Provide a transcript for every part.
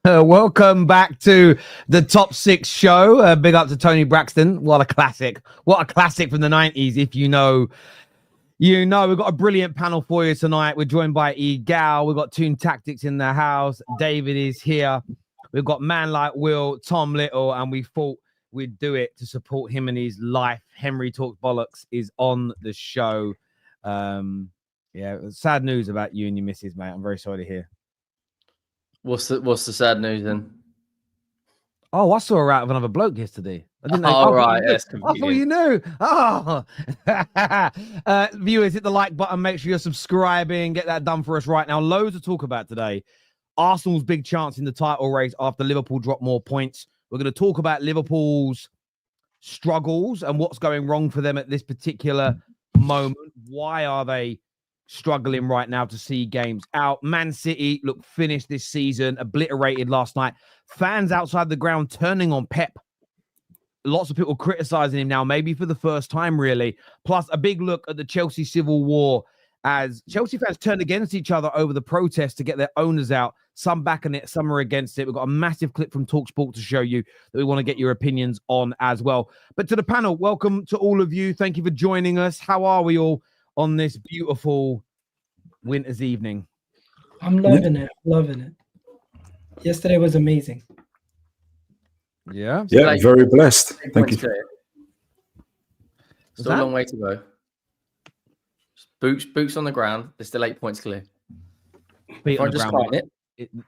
Welcome back to the Top 6 show. Big up to Tony Braxton. What a classic. What a classic from the 90s. If you know, you know. We've got a brilliant panel for you tonight. We're joined by Egal. We've got Toon Tactics in the house. David is here. We've got Man Like Will, Tom Little, and we thought we'd do it to support him in his life. Henry Talks Bollocks is on the show. Yeah, sad news about you and your missus, mate. I'm very sorry to hear. What's the sad news then? Oh, I saw her out with another bloke yesterday. I didn't know. Oh, right. I thought you knew. Oh, viewers, hit the like button. Make sure you're subscribing. Get that done for us right now. Loads to talk about today. Arsenal's big chance in the title race after Liverpool dropped more points. We're going to talk about Liverpool's struggles and what's going wrong for them at this particular moment. Why are they struggling right now to see games out? Man City look finished this season, obliterated last night. Fans outside the ground turning on Pep. Lots of people criticizing him now, maybe for the first time, really. Plus, a big look at the Chelsea civil war as Chelsea fans turn against each other over the protest to get their owners out. Some backing it, some are against it. We've got a massive clip from TalkSport to show you that we want to get your opinions on as well. But to the panel, welcome to all of you. Thank you for joining us. How are we all on this beautiful winter's evening? I'm loving it. Loving it. Yesterday was amazing. Yeah. Yeah, like, very blessed. Thank you. Still a long way to go. Boots on the ground. There's still 8 points clear. Feet on the ground.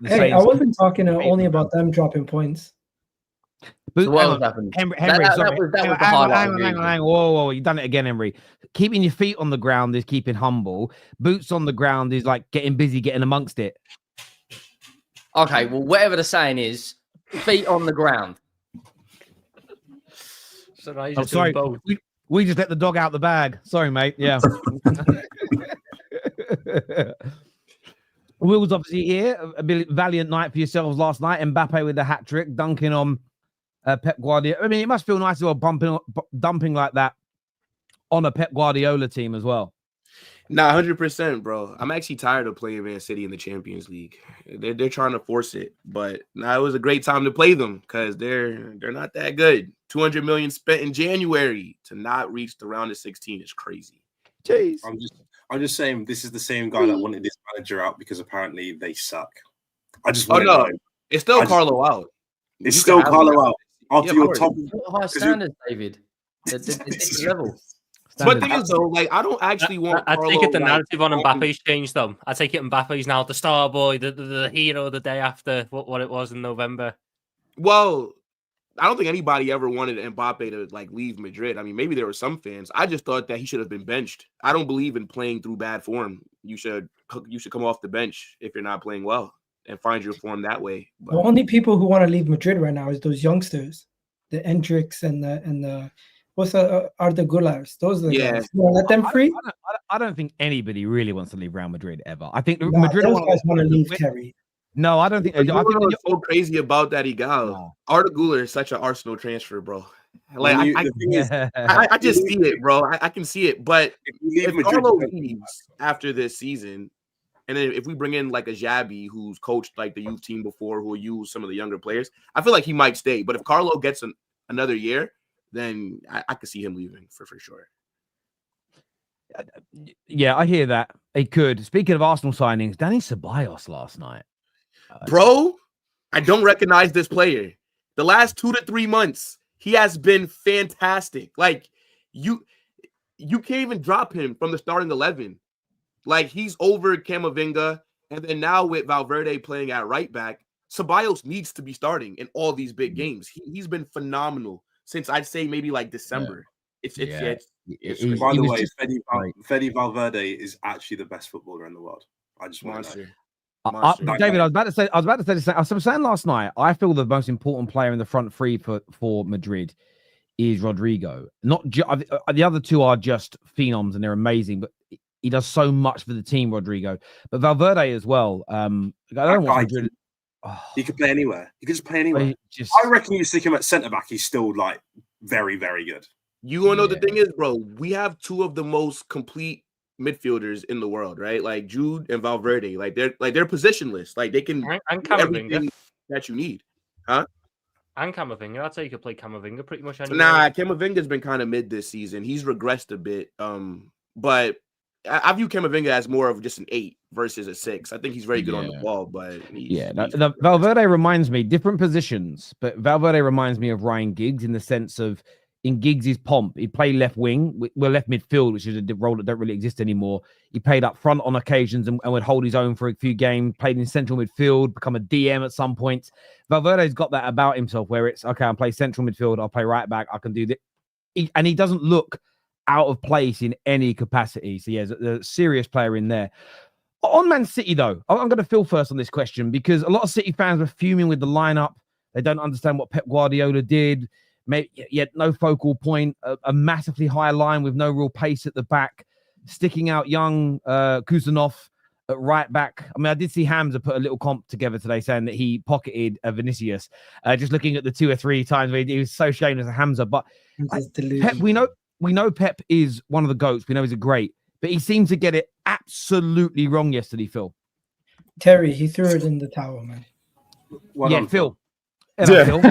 Hey, I wasn't talking only about them dropping points. So what happened? Henry, hang on. Whoa, you've done it again, Henry. Keeping your feet on the ground is keeping humble. Boots on the ground is like getting busy, getting amongst it. Okay, well, whatever the saying is, feet on the ground. So sorry, we just let the dog out the bag. Sorry, mate. Yeah. Will's obviously here. A valiant night for yourselves last night. Mbappe with the hat trick, dunking on Pep Guardiola. I mean, it must feel nice to dumping like that on a Pep Guardiola team as well. Nah, 100%, bro. I'm actually tired of playing Man City in the Champions League. They're trying to force it, but now it was a great time to play them because they're not that good. 200 million spent in January to not reach the round of 16 is crazy. Jeez. I'm just saying this is the same guy that wanted this manager out because apparently they suck. I just it's still Carlo out. It's still Carlo out. After your top high standards, David. The level. But the thing is, though, like I don't actually want. I take it the narrative on Mbappe's changed, though. I take it Mbappe's now the star boy, the hero the day after what it was in November. Well, I don't think anybody ever wanted Mbappe to like leave Madrid. I mean, maybe there were some fans. I just thought that he should have been benched. I don't believe in playing through bad form. You should come off the bench if you're not playing well and find your form that way. But the only people who want to leave Madrid right now is those youngsters, the Endricks and the what's are the Gullars. Those are the guys. You want to let them free? I don't think anybody really wants to leave Real Madrid ever. I think Those Madrid guys want to leave Terry. No, I don't think. I think what's so crazy about that Egal. No. Arda Güler is such an Arsenal transfer, bro. Like I just see it, bro. I can see it. But if Carlo leaves after this season, and then if we bring in like a Xabi who's coached like the youth team before, who will use some of the younger players, I feel like he might stay. But if Carlo gets another year, then I could see him leaving for sure. Yeah, I hear that. He could. Speaking of Arsenal signings, Danny Ceballos last night. Bro, I don't recognize this player. The last 2 to 3 months, he has been fantastic. Like, you can't even drop him from the starting 11. Like, he's over Camavinga, and then now with Valverde playing at right back, Ceballos needs to be starting in all these big games. He's been phenomenal since I'd say maybe like December. Yeah. By the way, Fede Valverde is actually the best footballer in the world. I just want to David, I was about to say the same. I was saying last night, I feel the most important player in the front three for Madrid is Rodrigo. The other two are just phenoms and they're amazing, but he does so much for the team, Rodrigo. But Valverde as well. I don't want Madrid. He could play anywhere. He could just play anywhere. I reckon you stick him at centre back, he's still like very, very good. You wanna know the thing is, bro, we have two of the most complete midfielders in the world, right? Like Jude and Valverde. Like they're positionless. Like they can and Camavinga. that you need, huh? And Camavinga. I'd say you could play Camavinga pretty much anywhere. Nah, Camavinga's been kind of mid this season. He's regressed a bit. But I view Camavinga as more of just an 8 versus a 6. I think he's very good on the ball, but Valverde reminds me different positions, but Valverde reminds me of Ryan Giggs in the sense of in Giggs' pomp, he played left wing, left midfield, which is a role that don't really exist anymore. He played up front on occasions and would hold his own for a few games, played in central midfield, become a DM at some point. Valverde's got that about himself where it's, okay, I'll play central midfield, I'll play right back, I can do this. And he doesn't look out of place in any capacity. So, yeah, a serious player in there. On Man City, though, I'm going to Phil first on this question because a lot of City fans were fuming with the lineup. They don't understand what Pep Guardiola did. Yet no focal point, a massively high line with no real pace at the back, sticking out young Kusanov at right back. I mean, I did see Hamza put a little comp together today saying that he pocketed Vinicius. Just looking at the 2 or 3 times where he was so shameless as Hamza. But Pep, we know Pep is one of the GOATs. We know he's a great, but he seemed to get it absolutely wrong yesterday, Phil. Terry, he threw it in the towel, man. Phil. Yeah. Phil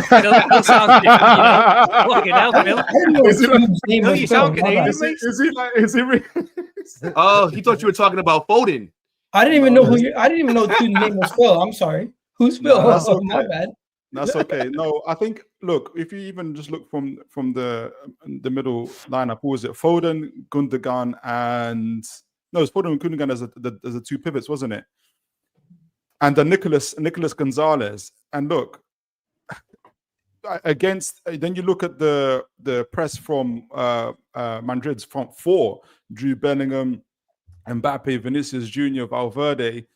sounds you sound Canadian, Oh, he thought you were talking about Foden. I didn't even know who I didn't even know whose name was Phil. I'm sorry. Who's Phil? No, that's okay. My bad. That's okay. No, I think look, if you even just look from the middle lineup, who was it? Foden, Gundogan, and no, it's Foden and Gundogan as the 2 pivots, wasn't it? And the Nicolas Gonzalez. And look, against then you look at the press from Madrid's front 4, Jude Bellingham, Mbappe, Vinicius Junior, Valverde.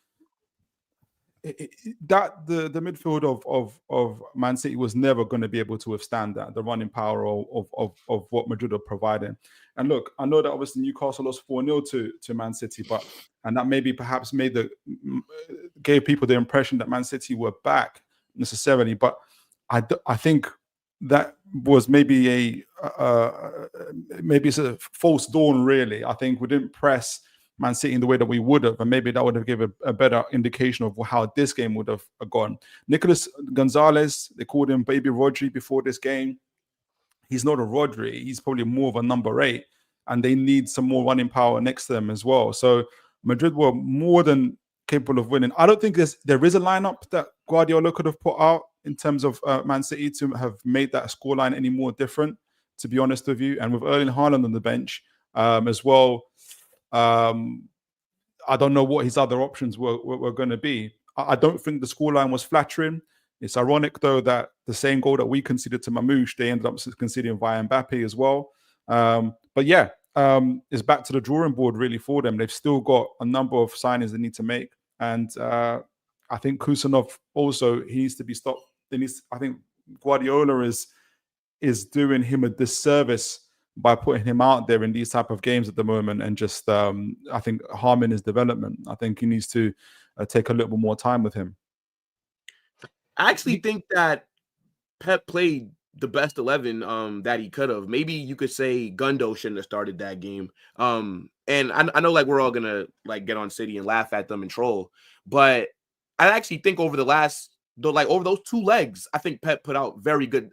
That the midfield of Man City was never going to be able to withstand that, the running power of what Madrid are providing. And look, I know that obviously Newcastle lost 4-0 to Man City, and that maybe perhaps gave people the impression that Man City were back necessarily, but I think that was maybe it's a false dawn, really. I think we didn't press Man City in the way that we would have, and maybe that would have given a better indication of how this game would have gone. Nicolas Gonzalez, they called him Baby Rodri before this game. He's not a Rodri. He's probably more of a number 8, and they need some more running power next to them as well. So Madrid were more than capable of winning. I don't think there is a lineup that Guardiola could have put out in terms of Man City to have made that scoreline any more different, to be honest with you. And with Erling Haaland on the bench as well, I don't know what his other options were going to be. I don't think the scoreline was flattering. It's ironic, though, that the same goal that we conceded to Mamouche, they ended up conceding via Mbappe as well. But yeah, it's back to the drawing board, really, for them. They've still got a number of signings they need to make. And I think Kusanov also, he needs to be stopped. I think Guardiola is doing him a disservice by putting him out there in these type of games at the moment, and just I think harming his development. I think he needs to take a little bit more time with him. I actually think that Pep played the best 11 that he could have. Maybe you could say Gundo shouldn't have started that game. And I know like we're all gonna like get on City and laugh at them and troll, but I actually think over over those 2 legs, I think Pep put out very good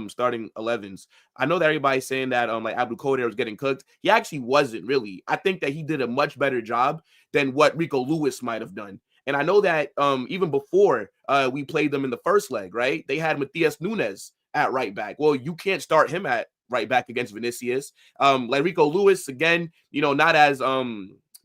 starting 11s. I know that everybody's saying that like Abdul Qadir was getting cooked. He actually wasn't really. I think that he did a much better job than what Rico Lewis might have done. And I know that even before we played them in the first leg, right? They had Matías Núñez at right back. Well, you can't start him at right back against Vinicius. Like Rico Lewis, again, not as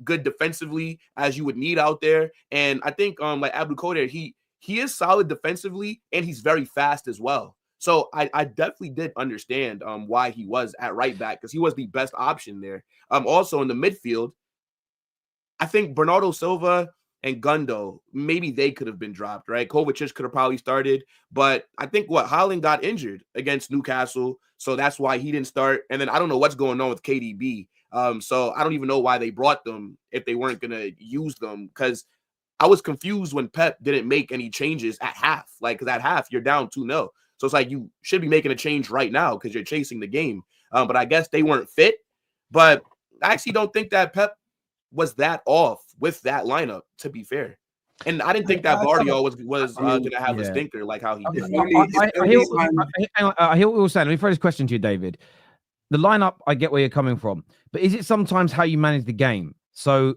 good defensively as you would need out there. And I think like Abdul Qadir, he is solid defensively and he's very fast as well. So I definitely did understand why he was at right back, because he was the best option there. Also in the midfield, I think Bernardo Silva and Gundo, maybe they could have been dropped, right? Kovacic could have probably started, but I think Haaland got injured against Newcastle, so that's why he didn't start. And then I don't know what's going on with KDB. So I don't even know why they brought them if they weren't going to use them, because I was confused when Pep didn't make any changes at half. Like, because at half, you're down 2-0. So it's like you should be making a change right now because you're chasing the game. But I guess they weren't fit. But I actually don't think that Pep was that off with that lineup, to be fair. And I didn't think that Vardy was going to have a stinker like how he did. I hear what you're saying. Let me throw this question to you, David. The lineup, I get where you're coming from, but is it sometimes how you manage the game? So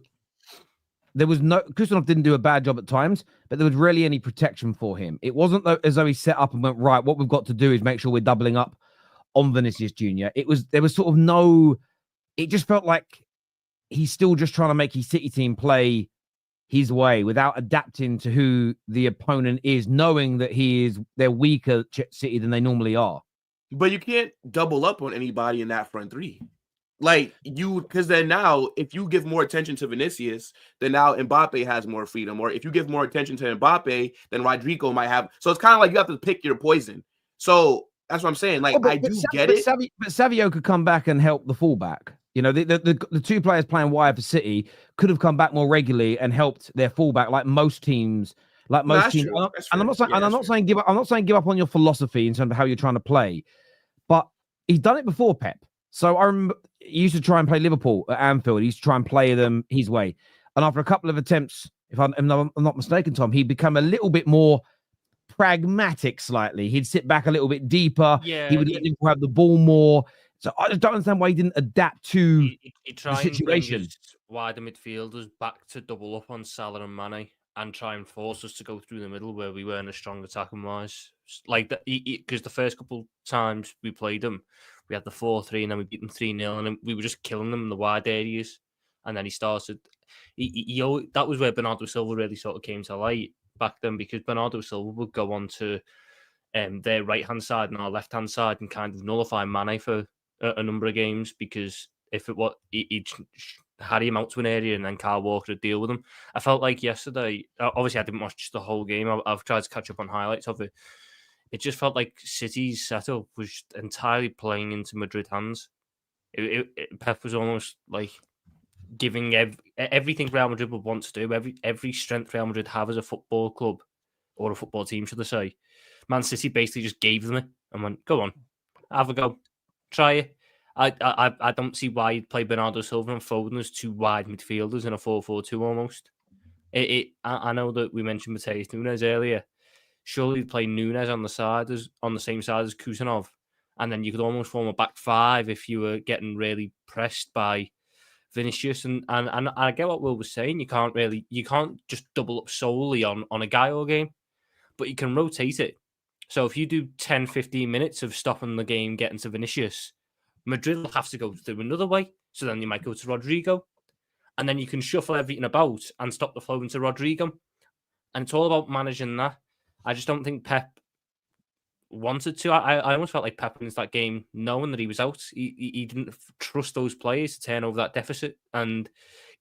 there was Kusanov didn't do a bad job at times, but there was rarely any protection for him. It wasn't as though he set up and went, right, what we've got to do is make sure we're doubling up on Vinicius Jr. There was sort of no, it just felt like he's still just trying to make his City team play his way without adapting to who the opponent is, knowing that they're weaker City than they normally are. But you can't double up on anybody in that front three. Like because then now, if you give more attention to Vinicius, then now Mbappe has more freedom. Or if you give more attention to Mbappe, then Rodrigo might have. So it's kind of like you have to pick your poison. So that's what I'm saying. Like, I do get it. But Savio could come back and help the fullback. You know, the two players playing wide for City could have come back more regularly and helped their fullback, like most teams. Like most teams. And I'm not saying give up. I'm not saying give up on your philosophy in terms of how you're trying to play. But he's done it before, Pep. So I remember he used to try and play Liverpool at Anfield. He used to try and play them his way. And after a couple of attempts, if I'm not mistaken, Tom, he'd become a little bit more pragmatic slightly. He'd sit back a little bit deeper. Yeah, he would let Liverpool have the ball more. So I just don't understand why he didn't adapt to the situation. Wider midfielders back to double up on Salah and Mane and try and force us to go through the middle where we weren't as strong attacking wise. Like that, because the first couple times we played them, we had the 4-3 and then we beat them 3-0 and we were just killing them in the wide areas. And then he started. That was where Bernardo Silva really sort of came to light back then, because Bernardo Silva would go on to their right hand side and our left hand side and kind of nullify Mane for a number of games, because if it was he had him out to an area and then Kyle Walker would deal with him. I felt like yesterday, obviously I didn't watch the whole game. I've tried to catch up on highlights of it. It just felt like City's setup was entirely playing into Madrid hands. Pep was almost like giving everything Real Madrid would want to do, every strength Real Madrid have as a football club, or a football team, should I say. Man City basically just gave them it and went, go on, have a go, try it. I don't see why you'd play Bernardo Silva and Foden as two wide midfielders in a 4-4-2 almost. I know that we mentioned Mateus Nunes earlier. Surely you'd play Nunes on the same side as Kusanov, and then you could almost form a back five if you were getting really pressed by Vinicius. And I get what Will was saying. You can't just double up solely on a Egal game, but you can rotate it. So if you do 10-15 minutes of stopping the game, getting to Vinicius, Madrid will have to go through another way. So then you might go to Rodrigo, and then you can shuffle everything about and stop the flow into Rodrigo. And it's all about managing that. I just don't think Pep wanted to. I almost felt like Pep wins that game knowing that he was out. He didn't trust those players to turn over that deficit, and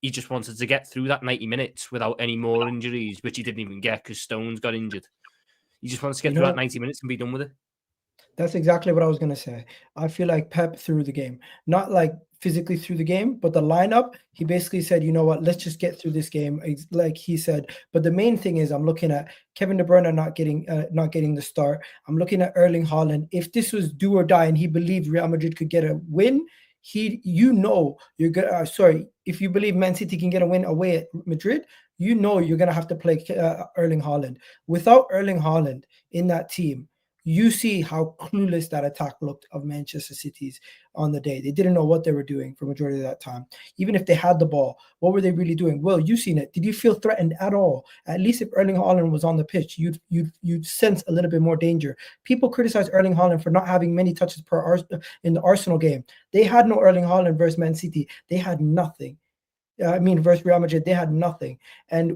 he just wanted to get through that 90 minutes without any more injuries, which he didn't even get because Stones got injured. He just wants to get through that 90 minutes and be done with it. That's exactly what I was going to say. I feel like Pep threw the game, not like physically through the game, but the lineup, he basically said, you know what, let's just get through this game, like he said. But the main thing is, I'm looking at Kevin De Bruyne not getting the start. I'm looking at Erling Haaland. If this was do or die and he believed Real Madrid could get a win, if you believe Man City can get a win away at Madrid, you're going to have to play Erling Haaland. Without Erling Haaland in that team, you see how clueless that attack looked of Manchester City's on the day. They didn't know what they were doing for majority of that time. Even if they had the ball, what were they really doing? Well, you've seen it. Did you feel threatened at all? At least if Erling Haaland was on the pitch, you'd sense a little bit more danger. People criticize Erling Haaland for not having many touches in the Arsenal game. They had no Erling Haaland versus Man City. They had nothing. Versus Real Madrid, they had nothing. And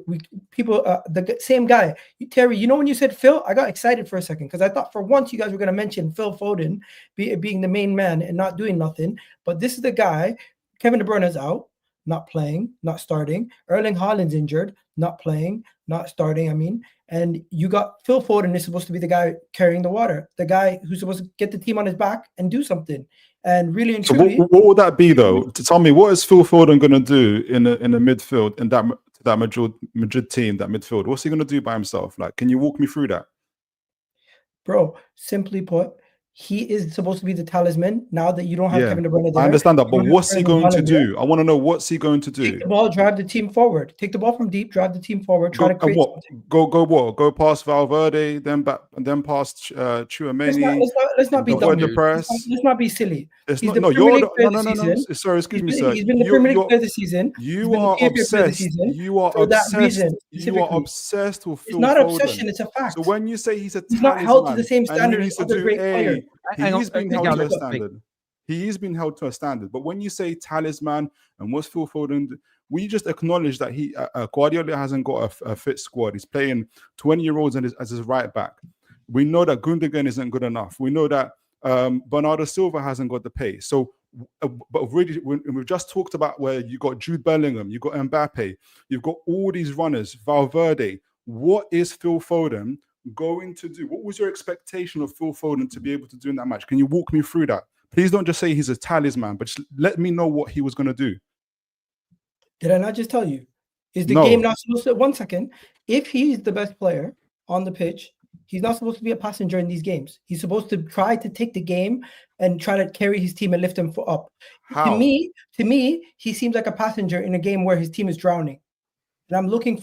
the same guy, Terry, when you said Phil, I got excited for a second because I thought for once you guys were going to mention Phil Foden being the main man and not doing nothing. But this is the guy, Kevin De Bruyne is out, not playing, not starting. Erling Haaland's injured, not playing, not starting, And you got Phil Foden is supposed to be the guy carrying the water, the guy who's supposed to get the team on his back and do something. And really and truly, what would that be though? To tell me, what is Phil Foden going to do in the midfield in that Madrid team, that midfield? What's he going to do by himself? Like, can you walk me through that? Bro, simply put, he is supposed to be the talisman now that you don't have Kevin De Bruyne there. I understand that, but what's he going to do? There. I want to know what's he going to do. Take the ball, drive the team forward. Take the ball from deep, drive the team forward. Try to create something. Go past Valverde, then back, and then past Tchouaméni. Let's not be dumb. Let's not be silly. Sorry, excuse me, sir. He's been the Premier League player this season. You are obsessed. You are obsessed. You are obsessed with Phil Foden. It's not obsession. It's a fact. So when you say he's not held to the same standard as other great players. He's been held to a standard. He's been held to a standard. But when you say talisman and what's Phil Foden, we just acknowledge that Guardiola hasn't got a fit squad. He's playing 20-year-olds as his right back. We know that Gundogan isn't good enough. We know that Bernardo Silva hasn't got the pace. So, but really, we've just talked about where you got Jude Bellingham, you got Mbappe, you've got all these runners, Valverde. What is Phil Foden going to do? What was your expectation of Phil Foden to be able to do in that match? Can you walk me through that? Please don't just say he's a talisman, but just let me know what he was going to do. Did I not just tell you? Is the game not supposed to... 1 second. If he's the best player on the pitch, he's not supposed to be a passenger in these games. He's supposed to try to take the game and try to carry his team and lift them up. How? To me, he seems like a passenger in a game where his team is drowning. And I'm looking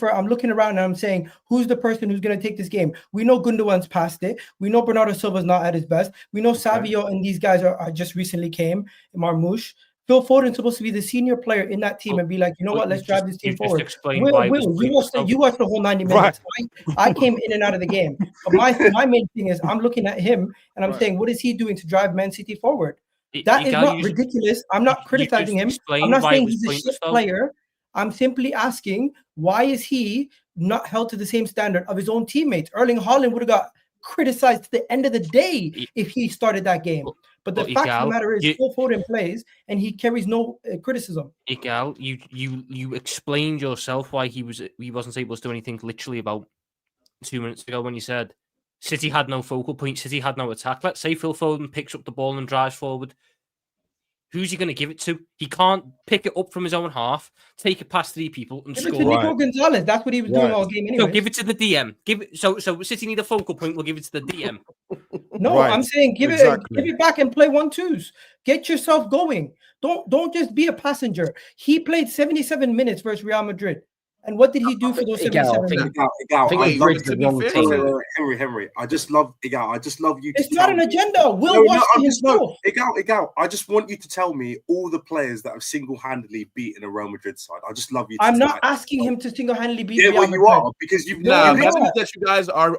around and I'm saying, who's the person who's going to take this game? We know Gundogan's past it. We know Bernardo Silva's not at his best. We know Savio and these guys are just recently came, Marmouche. Phil Foden's supposed to be the senior player in that team and be like, you know what, let's drive this team forward. You watched the whole 90 minutes. Right. I came in and out of the game. But my main thing is I'm looking at him and I'm saying, what is he doing to drive Man City forward? That is not ridiculous. I'm not criticizing him. I'm not saying he's a shit player. I'm simply asking, why is he not held to the same standard of his own teammates? Erling Haaland would have got criticized to the end of the day if he started that game. But the fact of the matter is, Phil Foden plays and he carries no criticism. Egal, you explained yourself why he wasn't able to do anything literally about 2 minutes ago when you said City had no focal point, City had no attack. Let's say Phil Foden picks up the ball and drives forward. Who's he going to give it to? He can't pick it up from his own half, take it past 3 people, and score. Give it to Nico Gonzalez. That's what he was doing all game anyway. So give it to the DM. So City need a focal point. We'll give it to the DM. No, I'm saying give it back and play 1-2s. Get yourself going. Don't just be a passenger. He played 77 minutes versus Real Madrid. And what did he do for those 77 minutes? Henry, I just love Egal. I just love you. It's not an agenda. Egal. I just want you to tell me all the players that have single-handedly beaten a Real Madrid side. I just love you. I'm not asking him to single-handedly beat. Yeah, well, you are because you've that you guys are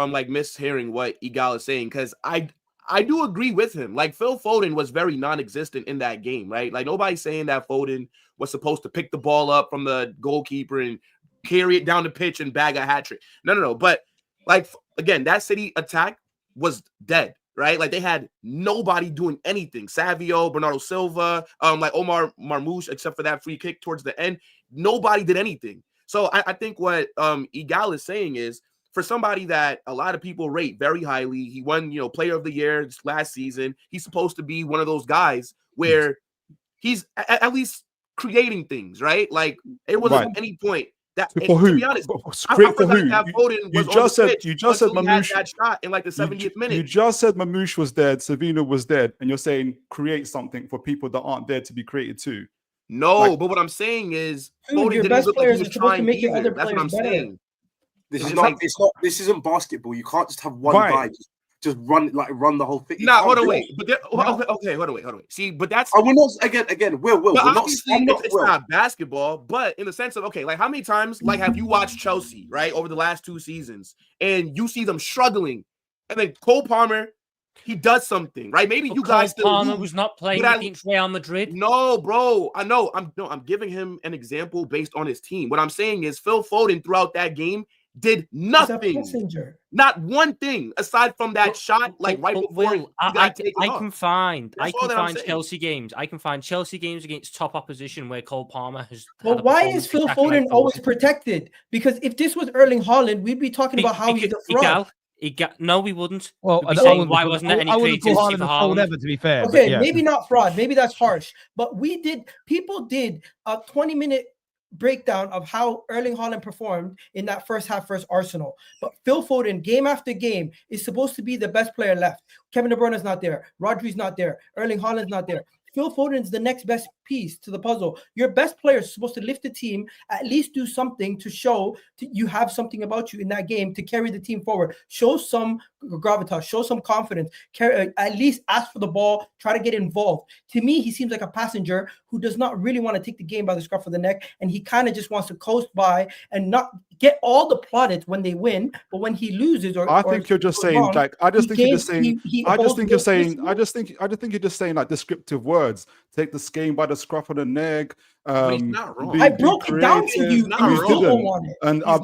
like mishearing what Egal is saying, because I do agree with him. Like, Phil Foden was very non-existent in that game, right? Like, nobody's saying that Foden was supposed to pick the ball up from the goalkeeper and carry it down the pitch and bag a hat trick. No. But, like, again, that City attack was dead, right? Like, they had nobody doing anything. Savio, Bernardo Silva, like Omar Marmouche, except for that free kick towards the end. Nobody did anything. So I think what Egal is saying is, for somebody that a lot of people rate very highly, he won, Player of the Year last season. He's supposed to be one of those guys where he's at least creating things, right? Like, it wasn't any point that, for who? To be honest, Great for who? You just said Mamouche that shot in like the 70th minute. You just said Mamouche was dead, Savino was dead, and you're saying create something for people that aren't there to be created too. No, but what I'm saying is, your best players are supposed to make your other players better. Saying. This is not. It's not. This isn't basketball. You can't just have one guy just run the whole thing. Nah, hold on, wait. But okay, hold on. See, but that's. We're not again. Will. We're not. It's not basketball, but in the sense of like, how many times have you watched Chelsea right over the last 2 seasons and you see them struggling, and then Cole Palmer, he does something right. Maybe you guys still Palmer was not playing against Real Madrid. No, bro. I know. I'm giving him an example based on his team. What I'm saying is Phil Foden throughout that game did nothing, not one thing aside from that shot. Like right before, I can find Chelsea games. I can find Chelsea games against top opposition where Cole Palmer has. Well, why is Phil Foden always protected? Because if this was Erling Haaland, we'd be talking about how he's a fraud. No, we wouldn't. Well, why wasn't there any creativity for Haaland ever, to be fair? Okay, maybe not fraud. Maybe that's harsh. But people did a 20-minute breakdown of how Erling Haaland performed in that first half versus Arsenal. But Phil Foden, game after game, is supposed to be the best player left. Kevin De Bruyne is not there. Rodri's not there. Erling Haaland's not there. Phil Foden is the next best piece to the puzzle. Your best player is supposed to lift the team, at least do something to show you have something about you in that game to carry the team forward. Show some gravitas, show some confidence, at least ask for the ball, try to get involved. To me, he seems like a passenger who does not really want to take the game by the scruff of the neck, and he kind of just wants to coast by and not get all the plaudits when they win, but when he loses I think you're just saying like you're saying like descriptive words. Take this game by the scruff of the neck. He's not wrong. I broke it down to you, and you still don't want it. And I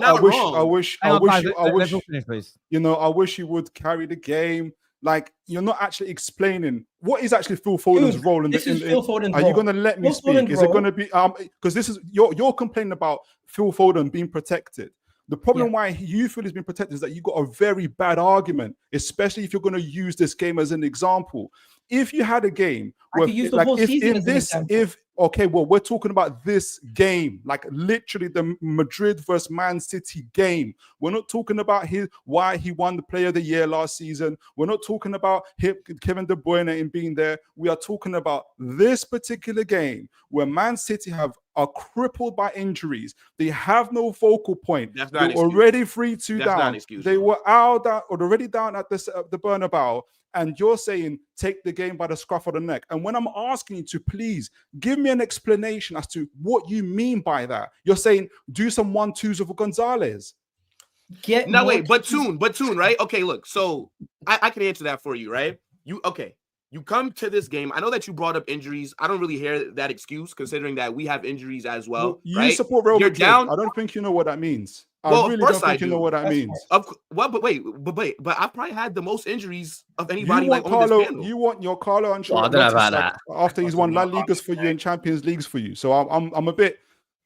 wish you would carry the game. Like, you're not actually explaining what is actually Phil Foden's role in the. Phil Foden's are role. You going to let me speak? Is it going to be because this is you're complaining about Phil Foden being protected. The problem why you feel he's been protected is that you got a very bad argument, especially if you're going to use this game as an example. If you had a game where, like, we're talking about this game, like literally the Madrid versus Man City game. We're not talking about why he won the Player of the Year last season. We're not talking about Kevin De Bruyne in being there. We are talking about this particular game where Man City are crippled by injuries. They have no focal point. They're already 3-2 down. They were already down at the Bernabeu. And you're saying take the game by the scruff of the neck. And when I'm asking you to please give me an explanation as to what you mean by that, you're saying do some 1-2s with Gonzalez. But Toon, right? Okay, look. So I can answer that for you, right? You come to this game. I know that you brought up injuries. I don't really hear that excuse, considering that we have injuries as well. You support Real Madrid. I don't think you know what that means. I really don't think you know what that means. But I probably had the most injuries of anybody on this panel. You want your Carlo Ancelotti after he's won La Ligas for you and Champions Leagues for you. So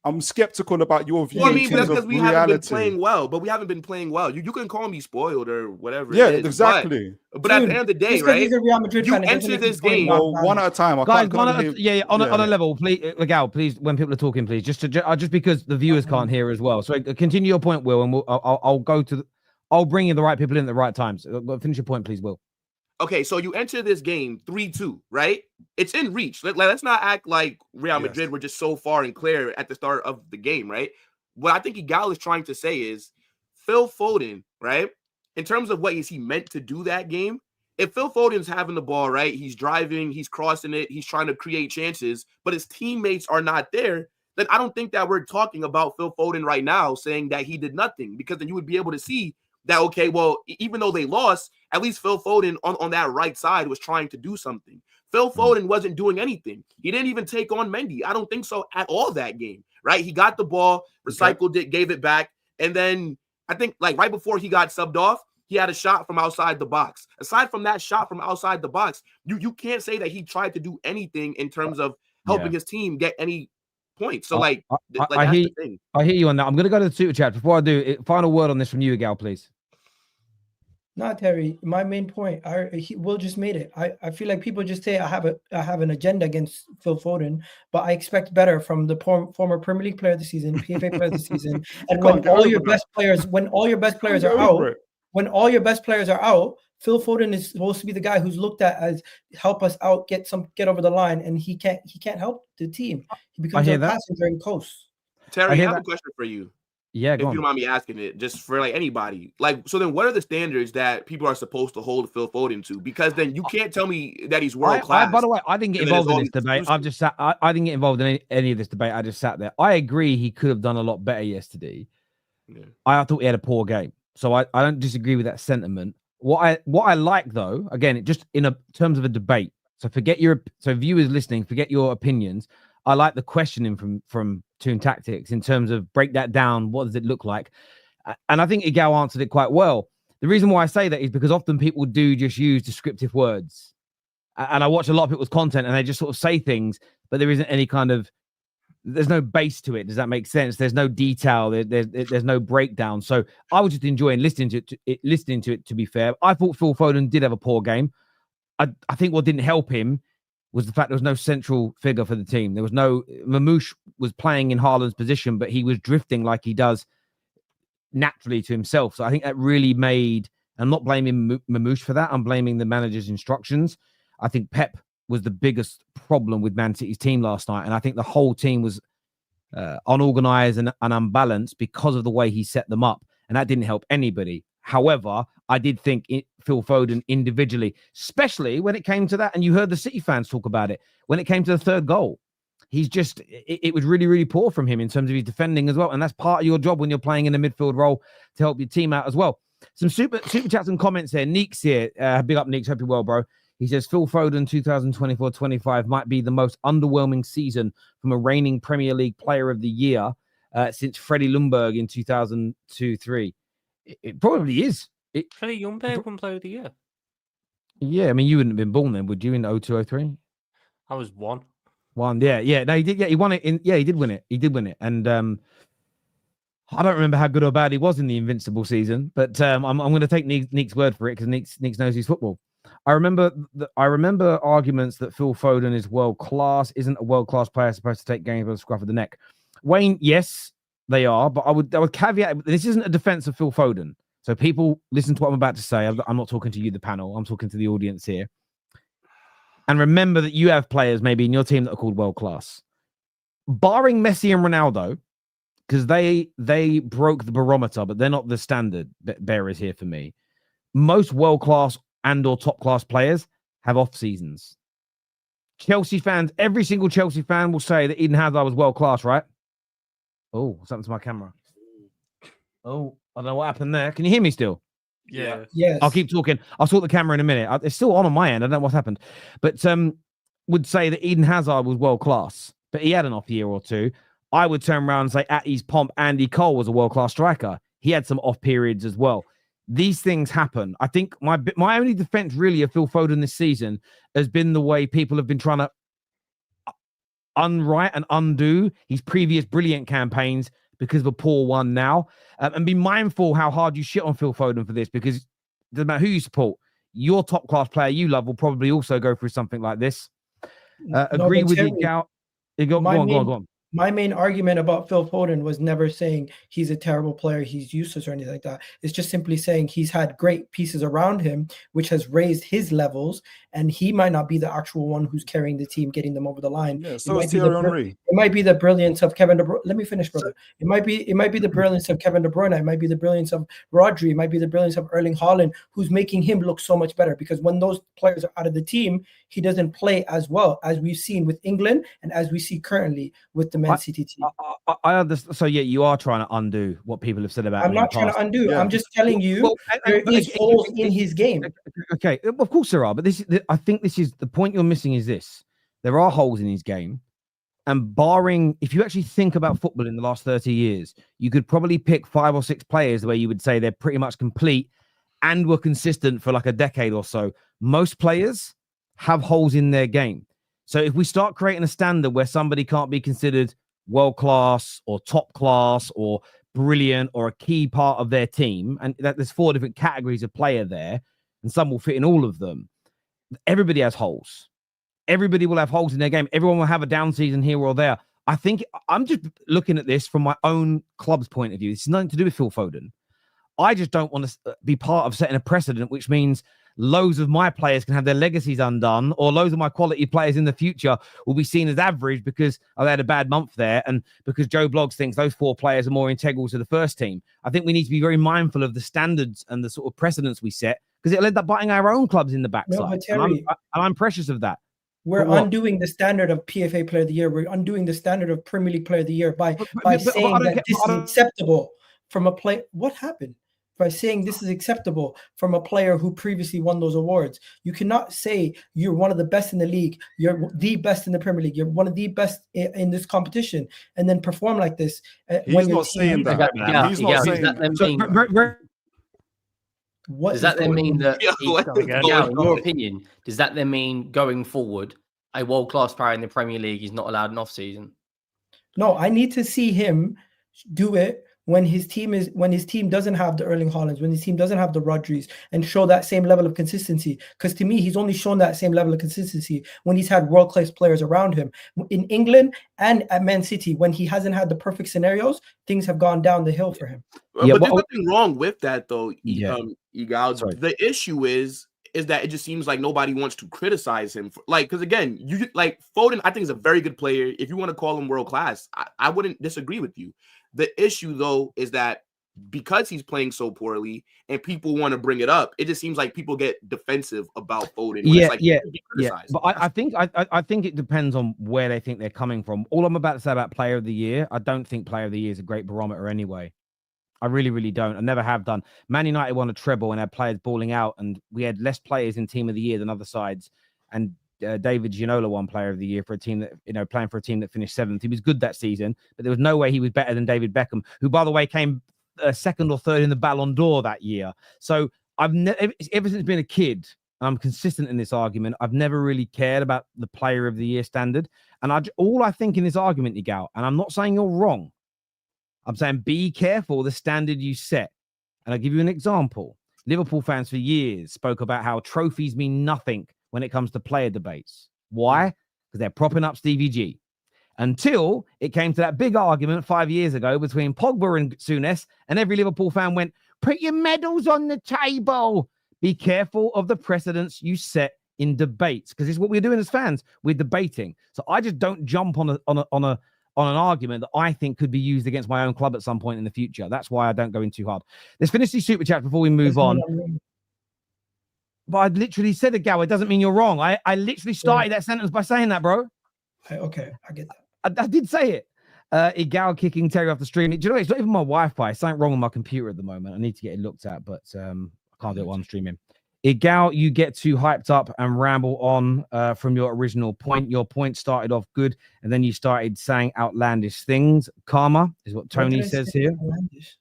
I'm skeptical about your view. Well, I mean, that's because we haven't been playing well. But we haven't been playing well. You can call me spoiled or whatever. Yeah, exactly. But at the end of the day, right? You enter this game one at a time. Guys, on a level, please, Egal, please, when people are talking, please, just because the viewers can't hear as well. So continue your point, Will, and I'll bring in the right people in at the right times. Finish your point, please, Will. Okay, so you enter this game 3-2, right? It's in reach. Let's not act like Real Madrid were just so far and clear at the start of the game, right? What I think Egal is trying to say is Phil Foden, right? In terms of what is he meant to do that game, if Phil Foden's having the ball, right, he's driving, he's crossing it, he's trying to create chances, but his teammates are not there, then I don't think that we're talking about Phil Foden right now saying that he did nothing, because then you would be able to see that, okay, well, even though they lost, at least Phil Foden on that right side was trying to do something. Phil Foden wasn't doing anything. He didn't even take on Mendy. I don't think so at all that game, right? He got the ball, recycled it, gave it back, and then I think like right before he got subbed off, he had a shot from outside the box. Aside from that shot from outside the box, you can't say that he tried to do anything in terms of helping his team get any points. So I hear you on that. I'm going to go to the super chat. Before I do, final word on this from you, Egal, please. Not Terry. My main point, Will just made it. I feel like people just say I have an agenda against Phil Foden, but I expect better from the former Premier League player of the season, PFA player of the season, and when all your best players are out, Phil Foden is supposed to be the guy who's looked at as help us out, get over the line, and he can't help the team. He becomes a passenger and coast. Terry, I have a question for you. Yeah, if you don't mind me asking it, just for like anybody, like, so then what are the standards that people are supposed to hold Phil Foden to? Because then you can't tell me that he's world class. By the way, I didn't get involved in this debate. I didn't get involved in any of this debate. I just sat there. I agree he could have done a lot better yesterday. Yeah. I thought he had a poor game, so I don't disagree with that sentiment. What I like though, again, just in terms of a debate. So viewers listening, forget your opinions. I like the questioning from Toon Tactics in terms of break that down. What does it look like? And I think Egal answered it quite well. The reason why I say that is because often people do just use descriptive words. And I watch a lot of people's content and they just sort of say things, but there isn't any there's no base to it. Does that make sense? There's no detail. There's no breakdown. So I was just enjoying listening to it, to be fair. I thought Phil Foden did have a poor game. I think what didn't help him was the fact there was no central figure for the team. There was no Mamouche was playing in Haaland's position, but he was drifting like he does naturally to himself. So I think that really made. I'm not blaming Mamouche for that. I'm blaming the manager's instructions. I think Pep was the biggest problem with Man City's team last night, and I think the whole team was unorganized and unbalanced because of the way he set them up, and that didn't help anybody. However, I did think Phil Foden individually, especially when it came to that, and you heard the City fans talk about it, when it came to the third goal, it was really, really poor from him in terms of his defending as well. And that's part of your job when you're playing in a midfield role to help your team out as well. Some super chats and comments here. Neek's here. Big up, Neeks. Hope you're well, bro. He says, Phil Foden 2024-25 might be the most underwhelming season from a reigning Premier League player of the year since Freddie Ljungberg in 2002-03. It probably is. Freddie Ljungberg won Player of the Year. Yeah, I mean, you wouldn't have been born then, would you, in 02-03? I was one. Yeah. No, he did. Yeah, he won it. He did win it. He did win it. And I don't remember how good or bad he was in the Invincible season, but I'm going to take Neek's word for it because Neeks knows his football. I remember arguments that Phil Foden is world class. Isn't a world class player supposed to take games by the scruff of the neck? Wayne, yes, they are, but I would caveat. This isn't a defense of Phil Foden. So people listen to what I'm about to say. I'm not talking to you, the panel. I'm talking to the audience here. And remember that you have players maybe in your team that are called world class, barring Messi and Ronaldo, because they broke the barometer, but they're not the standard bearers here for me. Most world class and or top class players have off seasons. Chelsea fans, every single Chelsea fan will say that Eden Hazard was world class, right? Oh, what's happened to my camera? Oh, I don't know what happened there. Can you hear me still? Yeah. Yes. I'll keep talking. I'll sort the camera in a minute. It's still on my end. I don't know what's happened. But would say that Eden Hazard was world class, but he had an off year or two. I would turn around and say at his pomp, Andy Cole was a world class striker. He had some off periods as well. These things happen. I think my only defense really of Phil Foden this season has been the way people have been trying to unwrite and undo his previous brilliant campaigns because of a poor one now. And be mindful how hard you shit on Phil Foden for this, because it doesn't matter who you support. Your top class player you love will probably also go through something like this. Agree with Egal. Go on. My main argument about Phil Foden was never saying he's a terrible player, he's useless or anything like that. It's just simply saying he's had great pieces around him, which has raised his levels, and he might not be the actual one who's carrying the team, getting them over the line. Yeah, so it might be the brilliance of Kevin De Bruyne. Let me finish, brother. It might be the brilliance of Kevin De Bruyne. It might be the brilliance of Rodri. It might be the brilliance of Erling Haaland, who's making him look so much better, because when those players are out of the team, he doesn't play as well as we've seen with England and as we see currently with the Man City team. I understand. So yeah, you are trying to undo what people have said about him. I'm not trying to undo. Yeah. I'm just telling you there is holes in his game. Okay, of course there are, but I think this is the point you're missing. Is this? There are holes in his game, and barring, if you actually think about football in the last 30 years, you could probably pick 5 or 6 players where you would say they're pretty much complete and were consistent for like a decade or so. Most players have holes in their game. So if we start creating a standard where somebody can't be considered world class or top class or brilliant or a key part of their team, and that there's 4 different categories of player there, and some will fit in all of them, everybody has holes. Everybody will have holes in their game. Everyone will have a down season here or there. I think I'm just looking at this from my own club's point of view. It's nothing to do with Phil Foden. I just don't want to be part of setting a precedent, which means loads of my players can have their legacies undone, or loads of my quality players in the future will be seen as average because I had a bad month there, and because Joe Bloggs thinks those 4 players are more integral to the first team. I think we need to be very mindful of the standards and the sort of precedents we set, because it'll end up biting our own clubs in the backside. And I'm precious of that. We're undoing the standard of PFA Player of the Year. We're undoing the standard of Premier League Player of the Year by saying that this is acceptable from a player. What happened? By saying this is acceptable from a player who previously won those awards. You cannot say you're one of the best in the league, you're the best in the Premier League, you're one of the best in this competition, and then perform like this. He's not saying that. He's not saying that. Does that then mean that, in your opinion, does that then mean going forward, a world-class player in the Premier League is not allowed an off-season? No, I need to see him do it when his team doesn't have the Erling Haalands, when his team doesn't have the Rodris, and show that same level of consistency. Because to me, he's only shown that same level of consistency when he's had world-class players around him. In England and at Man City, when he hasn't had the perfect scenarios, things have gone down the hill for him. Yeah, but there's nothing wrong with that, though. Egal. The issue is that it just seems like nobody wants to criticize him for, like, because again, you like Foden, I think is a very good player. If you want to call him world class, I wouldn't disagree with you. The issue though is that because he's playing so poorly and people want to bring it up, it just seems like people get defensive about Foden. But I think it depends on where they think they're coming from. All I'm about to say about Player of the Year, I don't think Player of the Year is a great barometer anyway. I really, really don't. I never have done. Man United won a treble and had players balling out, and we had less players in Team of the Year than other sides. And David Ginola won Player of the Year for a team that, playing for a team that finished 7th. He was good that season, but there was no way he was better than David Beckham, who, by the way, came 2nd or 3rd in the Ballon d'Or that year. So ever since being a kid, I'm consistent in this argument. I've never really cared about the Player of the Year standard. And all I think in this argument, Egal, and I'm not saying you're wrong, I'm saying be careful the standard you set. And I'll give you an example. Liverpool fans for years spoke about how trophies mean nothing when it comes to player debates. Why? Because they're propping up Stevie G. Until it came to that big argument 5 years ago between Pogba and Souness, and every Liverpool fan went, put your medals on the table. Be careful of the precedents you set in debates, because it's what we're doing as fans. We're debating. So I just don't jump on an argument that I think could be used against my own club at some point in the future. That's why I don't go in too hard. Let's finish these super chats before we move on. But I literally said it, Gal. It doesn't mean you're wrong. I literally started that sentence by saying that, bro. Okay, I get that. I did say it. Egal kicking Terry off the stream. Do you know what? It's not even my Wi-Fi. It's something wrong with my computer at the moment. I need to get it looked at, but I can't do it while I'm streaming. Egal, you get too hyped up and ramble on from your original point. Your point started off good, and then you started saying outlandish things. Karma is what Tony says here. Outlandish?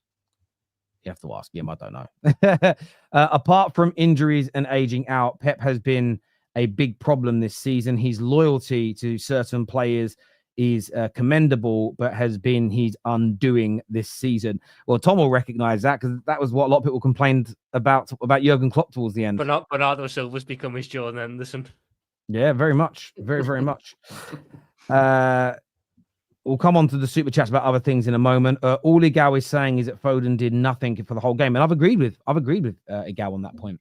You have to ask him. I don't know. Apart from injuries and aging out, Pep has been a big problem this season. His loyalty to certain players is commendable, but has been his undoing this season. Well, Tom will recognize that, because that was what a lot of people complained about Jurgen Klopp towards the end. But Bernardo Silva's become his Jordan Henderson. Yeah, very much. Very, very much. We'll come on to the super chats about other things in a moment. All Egal is saying is that Foden did nothing for the whole game, and I've agreed with Egal on that point.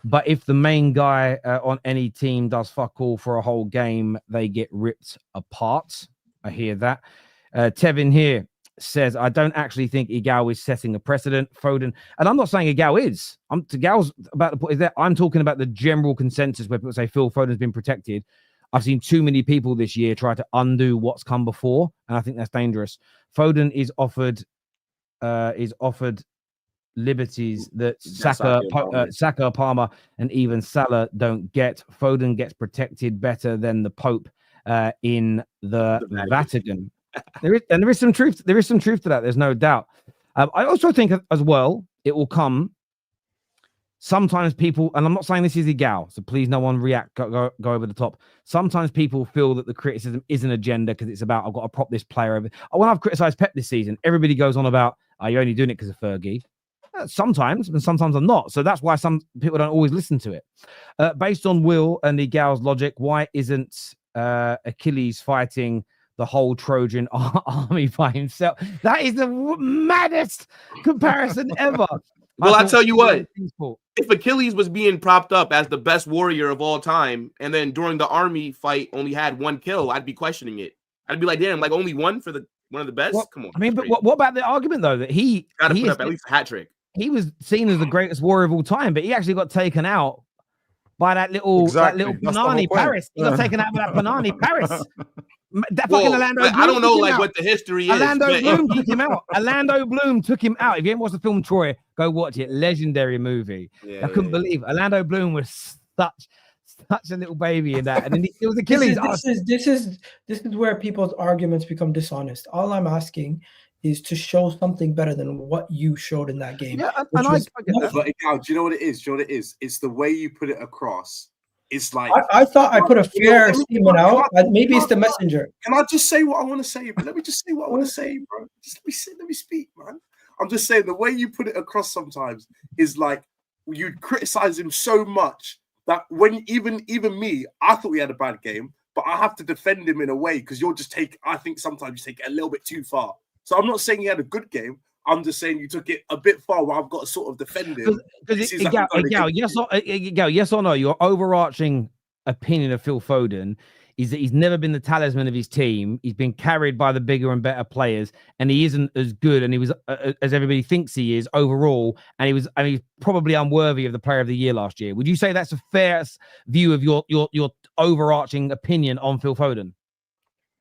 But if the main guy on any team does fuck all for a whole game, they get ripped apart. I hear that. Tevin here says, I don't actually think Egal is setting a precedent. Foden, and I'm not saying Egal is. Egal's about the point is that I'm talking about the general consensus where people say Phil Foden's been protected. I've seen too many people this year try to undo what's come before, and I think that's dangerous. Foden is offered liberties that Saka, Palmer, and even Salah don't get. Foden gets protected better than the Pope in the Vatican. There is some truth. There is some truth to that. There's no doubt. I also think as well, it will come. Sometimes people, and I'm not saying this is Egal, so please no one react, go over the top. Sometimes people feel that the criticism is an agenda because it's about, I've got to prop this player over. When I've criticized Pep this season, everybody goes on about, you're only doing it because of Fergie. Sometimes, and sometimes I'm not. So that's why some people don't always listen to it. Based on Will and Egal's logic, why isn't Achilles fighting the whole Trojan army by himself? That is the maddest comparison ever. Well, I'll tell you what. If Achilles was being propped up as the best warrior of all time, and then during the army fight only had 1 kill, I'd be questioning it. I'd be like, damn, like only one for one of the best? Well, come on. I mean, but what about the argument, though, that he got to put up at least a hat trick? He was seen as the greatest warrior of all time, but he actually got taken out by that little Panani Paris. He got taken out by that Panani Paris. That fucking Orlando Bloom. I don't know like what the history is. Orlando Bloom took him out. Orlando Bloom took him out. If you haven't watched the film Troy, go watch it. Legendary movie. I couldn't believe Orlando Bloom was such a little baby in that, and then it was Achilles. This is where people's arguments become dishonest. All I'm asking is to show something better than what you showed in that game. Yeah, and I get that. But do you know what it is? It's the way you put it across. it's like I thought I put a fair statement out. Maybe it's the messenger. Can I just say what I want to say? Let me just say what I want to say, bro. Just let me speak, man. I'm just saying the way you put it across sometimes is like you criticize him so much that when even me, I thought he had a bad game, but I have to defend him in a way because I think sometimes you take it a little bit too far. So I'm not saying he had a good game. I'm just saying you took it a bit far where I've got to sort of defend him. Yes or no, your overarching opinion of Phil Foden is that he's never been the talisman of his team. He's been carried by the bigger and better players, and he isn't as good, and he was as everybody thinks he is overall, and he's probably unworthy of the Player of the Year last year. Would you say that's a fair view of your overarching opinion on Phil Foden?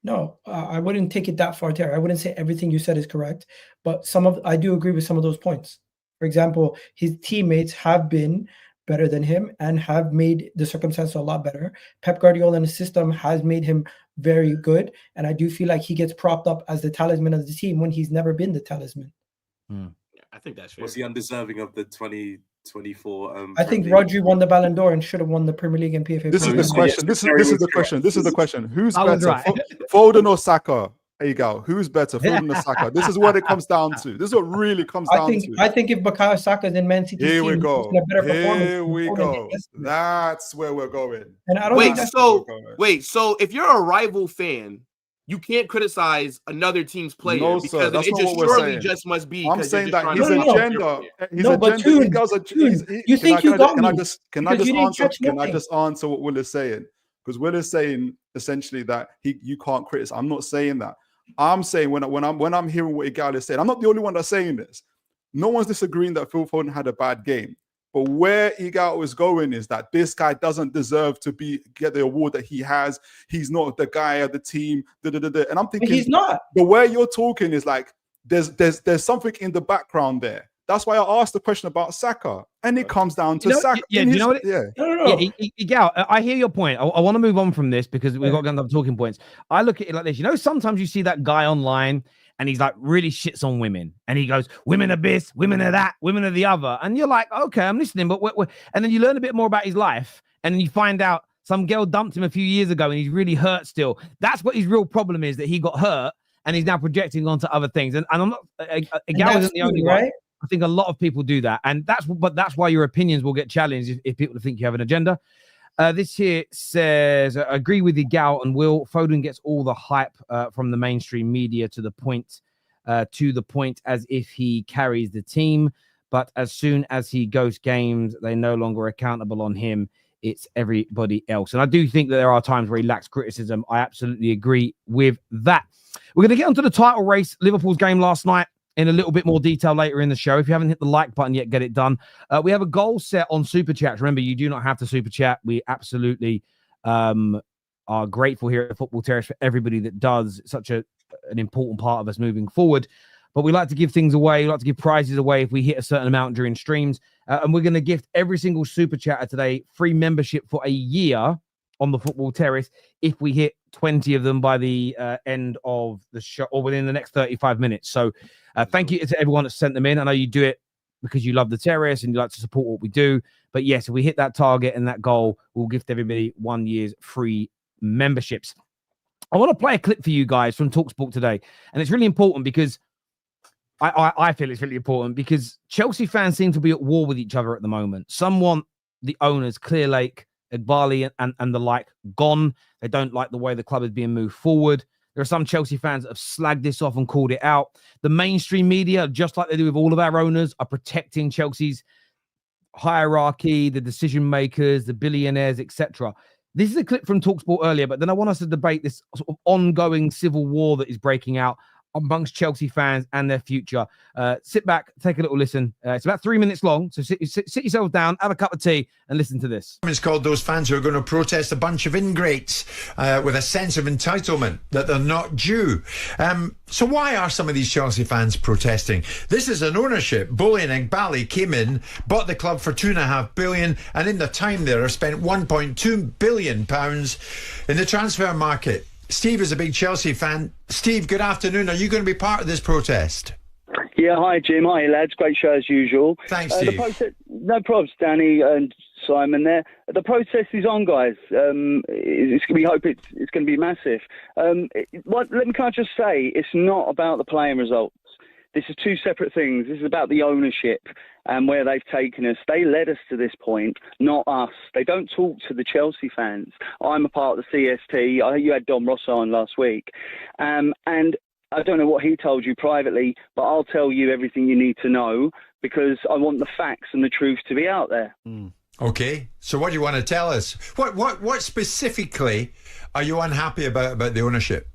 No, I wouldn't take it that far, Terry. I wouldn't say everything you said is correct, but I do agree with some of those points. For example, his teammates have been better than him and have made the circumstances a lot better. Pep Guardiola and his system has made him very good, and I do feel like he gets propped up as the talisman of the team when he's never been the talisman. I think that's fair. Was he undeserving of the 2024? I think Rodri won the Ballon d'Or and should have won the Premier League and PFA. This is the question. This is the question. This is the question. Who's better, Foden or Saka? Egal, who's better, Foden or Saka? This is what it comes down to. This is what really comes down to. I think if Bukayo Saka is in Man City, here we go. Here we go. That's where we're going. And I don't wait. So if you're a rival fan, you can't criticize another team's player because it just surely just must be. I'm saying that his agenda. You think you got me? Can I just answer what Will is saying? Because Will is saying essentially that you can't criticize. I'm not saying that. I'm saying when I'm hearing what Egal is saying, I'm not the only one that's saying this. No one's disagreeing that Phil Foden had a bad game. But where Egal is going is that this guy doesn't deserve to get the award that he has. He's not the guy of the team. And I'm thinking he's not. The way you're talking is like there's something in the background there. That's why I asked the question about Saka, and it comes down to Saka. No. Egal, I hear your point. I want to move on from this because we've got other talking points. I look at it like this. Sometimes you see that guy online and he's like really shits on women, and he goes, "Women are this, women are that, women are the other," and you're like, "Okay, I'm listening," but and then you learn a bit more about his life, and then you find out some girl dumped him a few years ago, and he's really hurt still. That's what his real problem is, that he got hurt, and he's now projecting onto other things. And I'm not. Egal isn't the only one. I think a lot of people do that, and that's why your opinions will get challenged if people think you have an agenda. This here says, agree with Egal and Will. Foden gets all the hype from the mainstream media to the point as if he carries the team, but as soon as he goes games, they're no longer accountable on him. It's everybody else. And I do think that there are times where he lacks criticism. I absolutely agree with that. We're going to get onto the title race, Liverpool's game last night, in a little bit more detail later in the show. If you haven't hit the like button yet, get it done. We have a goal set on Superchats. Remember, you do not have to Super Chat. We absolutely are grateful here at the Football Terrace for everybody that does. It's such an important part of us moving forward. But we like to give things away. We like to give prizes away if we hit a certain amount during streams. And we're going to gift every single Super Chatter today free membership for a year on the Football Terrace if we hit 20 of them by the end of the show or within the next 35 minutes. So thank you to everyone that sent them in. I know you do it because you love the terrace and you like to support what we do. But yes, if we hit that target and that goal, we'll gift everybody 1 year's free memberships. I want to play a clip for you guys from TalkSport today. And it's really important because I feel it's really important because Chelsea fans seem to be at war with each other at the moment. Some want the owners, Clearlake, Egbali and the like gone. They don't like the way the club is being moved forward. There are some Chelsea fans that have slagged this off and called it out. The mainstream media, just like they do with all of our owners, are protecting Chelsea's hierarchy, the decision makers, the billionaires, etc. This is a clip from TalkSport earlier, but then I want us to debate this sort of ongoing civil war that is breaking out amongst Chelsea fans and their future. Sit back, take a little listen. It's about 3 minutes long, so sit yourself down, have a cup of tea, and listen to this. It's called those fans who are going to protest a bunch of ingrates with a sense of entitlement that they're not due. So why are some of these Chelsea fans protesting? This is an ownership. Bully and Egbali came in, bought the club for £2.5 billion, and in the time there have spent £1.2 billion in the transfer market. Steve is a big Chelsea fan. Steve, good afternoon. Are you going to be part of this protest? Yeah, hi, Jim. Hi, lads. Great show as usual. Thanks, Steve. No problems, Danny and Simon. There, the protest is on, guys. We hope it's going to be massive. Can I just say, it's not about the playing results. This is two separate things. This is about the ownership and where they've taken us. They led us to this point, not us. They don't talk to the Chelsea fans. I'm a part of the CST. You had Dom Ross on last week. And I don't know what he told you privately, but I'll tell you everything you need to know because I want the facts and the truth to be out there. Okay, so what do you want to tell us? What specifically are you unhappy about the ownership?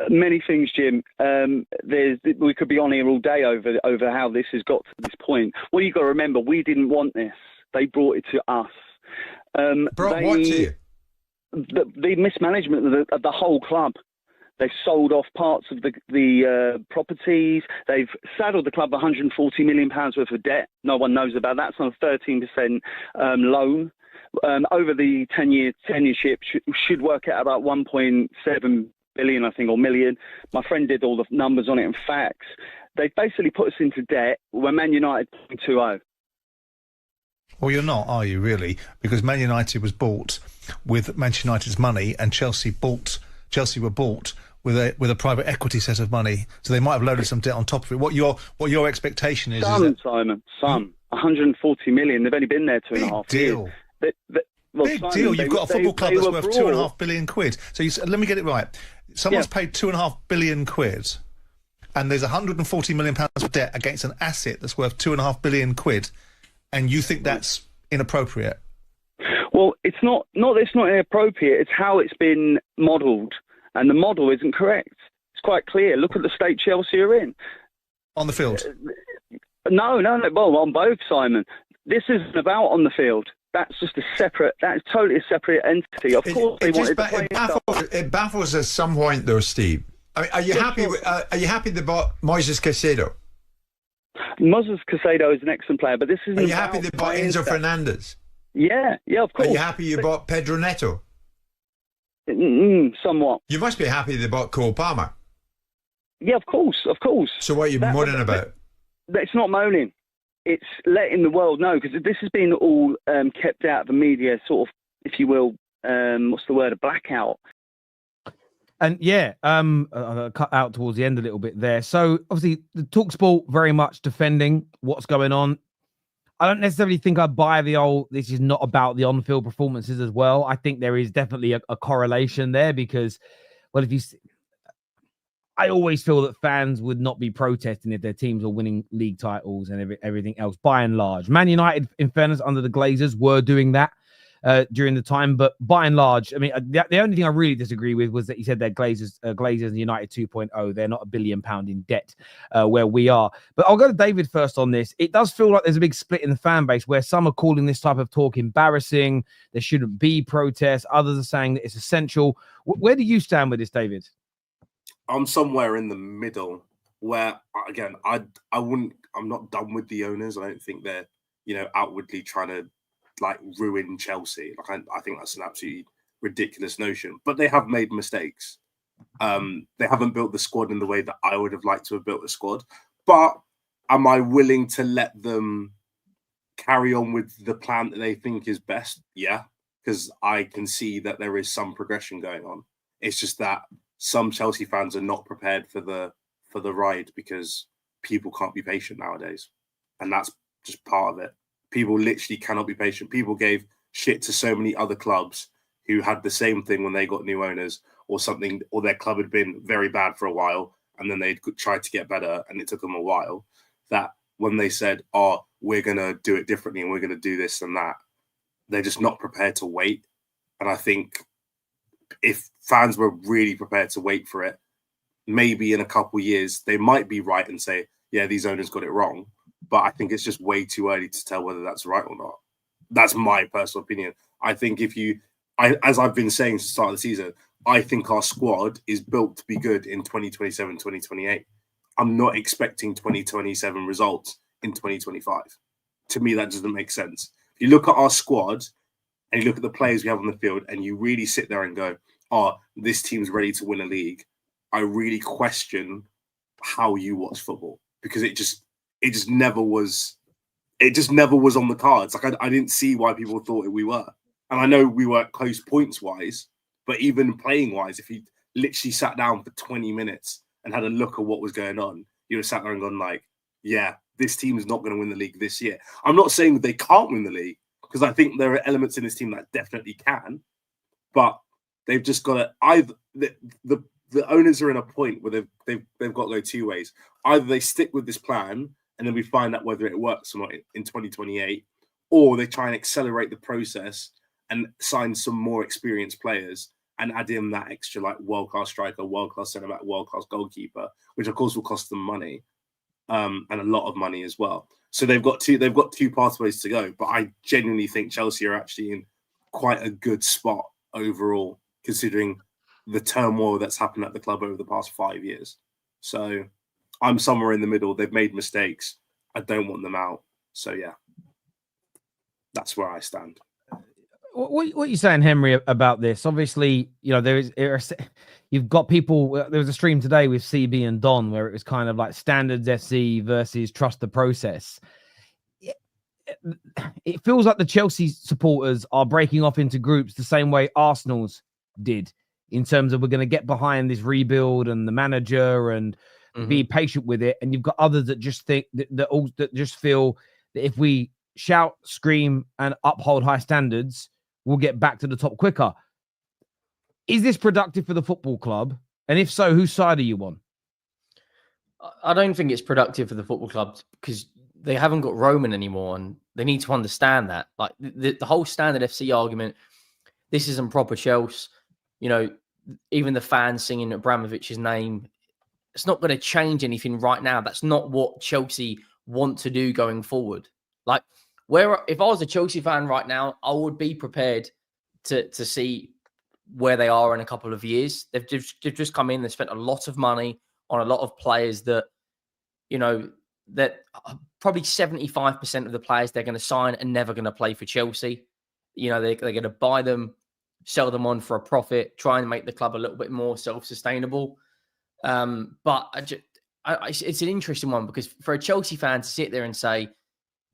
Many things, Jim. We could be on here all day over how this has got to this point. Well, you've got to remember, we didn't want this. They brought it to us. Brought what to you? The mismanagement of the whole club. They've sold off parts of the properties. They've saddled the club £140 million worth of debt. No one knows about that. It's on a 13% loan. Over the 10-year tenureship should work out about 1.7 billion, I think, or million. My friend did all the numbers on it and facts. They basically put us into debt. We're Man United 0.20. Well, you're not, are you, really? Because Man United was bought with Manchester United's money, and Chelsea were bought with a private equity set of money. So they might have loaded some debt on top of it. What your expectation is? Simon, 140 million. They've only been there 2.5 years. Big deal. You've got a football club that's worth £2.5 billion. So let me get it right. Someone's paid £2.5 billion, and there's £140 million of debt against an asset that's worth £2.5 billion, and you think that's inappropriate? Well, it's not that it's not inappropriate. It's how it's been modelled, and the model isn't correct. It's quite clear. Look at the state Chelsea are in. On the field? No. Well, on both, Simon. This isn't about on the field. That's totally a separate entity. Of course, it baffles us some point, though, Steve. I mean, are you happy they bought Moises Caicedo? Moises Caicedo is an excellent player, but this isn't. Are you happy they bought Enzo Fernandez? Yeah, of course. Are you happy you bought Pedro Neto? Somewhat. You must be happy they bought Cole Palmer. Yeah, of course. So what are you moaning about? It's not moaning. It's letting the world know, because this has been all kept out of the media, sort of, if you will, what's the word, a blackout. And I cut out towards the end a little bit there. So obviously the TalkSport very much defending what's going on. I don't necessarily think I buy this is not about the on-field performances as well. I think there is definitely a correlation there because, well, I always feel that fans would not be protesting if their teams are winning league titles and everything else, by and large. Man United, in fairness, under the Glazers, were doing that during the time. But by and large, I mean, the only thing I really disagree with was that he said that Glazers and United 2.0, they're not £1 billion in debt where we are. But I'll go to David first on this. It does feel like there's a big split in the fan base where some are calling this type of talk embarrassing. There shouldn't be protests. Others are saying that it's essential. Where do you stand with this, David? I'm somewhere in the middle where, again, I'm not done with the owners. I don't think they're, outwardly trying to ruin Chelsea. I think that's an absolutely ridiculous notion, but they have made mistakes. They haven't built the squad in the way that I would have liked to have built the squad, but am I willing to let them carry on with the plan that they think is best? Yeah, because I can see that there is some progression going on. It's just that some Chelsea fans are not prepared for the ride because people can't be patient nowadays. And that's just part of it. People literally cannot be patient. People gave shit to so many other clubs who had the same thing when they got new owners or something, or their club had been very bad for a while and then they'd tried to get better and it took them a while, that when they said, oh, we're going to do it differently and we're going to do this and that, they're just not prepared to wait. And I think if fans were really prepared to wait for it, maybe in a couple of years, they might be right and say, yeah, these owners got it wrong. But I think it's just way too early to tell whether that's right or not. That's my personal opinion. I think as I've been saying since the start of the season, I think our squad is built to be good in 2027, 2028. I'm not expecting 2027 results in 2025. To me, that doesn't make sense. If you look at our squad and you look at the players we have on the field and you really sit there and go, oh, this team's ready to win a league, I really question how you watch football, because it just never was it just never was on the cards. Like I didn't see why people thought we were. And I know we were close points wise, but even playing wise, if he literally sat down for 20 minutes and had a look at what was going on, you would have sat there and gone like, yeah, this team is not going to win the league this year. I'm not saying that they can't win the league, because I think there are elements in this team that definitely can, but they've just got to either the owners are in a point where they've got to go two ways. Either they stick with this plan and then we find out whether it works or not in 2028, or they try and accelerate the process and sign some more experienced players and add in that extra like world-class striker, world-class centre-back, world-class goalkeeper, which of course will cost them money, and a lot of money as well. So they've got two pathways to go. But I genuinely think Chelsea are actually in quite a good spot overall, considering the turmoil that's happened at the club over the past 5 years. So I'm somewhere in the middle. They've made mistakes. I don't want them out. So yeah, that's where I stand. What are you saying, Henry, about this? Obviously, you know, you've got people. There was a stream today with CB and Don where it was kind of like Standards FC versus Trust the Process. It feels like the Chelsea supporters are breaking off into groups the same way Arsenal's did, in terms of we're going to get behind this rebuild and the manager and be patient with it. And you've got others that just think that just feel that if we shout, scream, and uphold high standards, we'll get back to the top quicker. Is this productive for the football club? And if so, whose side are you on? I don't think it's productive for the football club because they haven't got Roman anymore, and they need to understand that. Like the whole Standard FC argument, this isn't proper Chelsea. You know, even the fans singing Abramovich's name, it's not going to change anything right now. That's not what Chelsea want to do going forward. Like, if I was a Chelsea fan right now, I would be prepared to see where they are in a couple of years. They've just come in. They spent a lot of money on a lot of players that, you know, that probably 75% of the players they're going to sign are never going to play for Chelsea. You know, they're going to buy them, sell them on for a profit, try and make the club a little bit more self-sustainable. But it's an interesting one because for a Chelsea fan to sit there and say,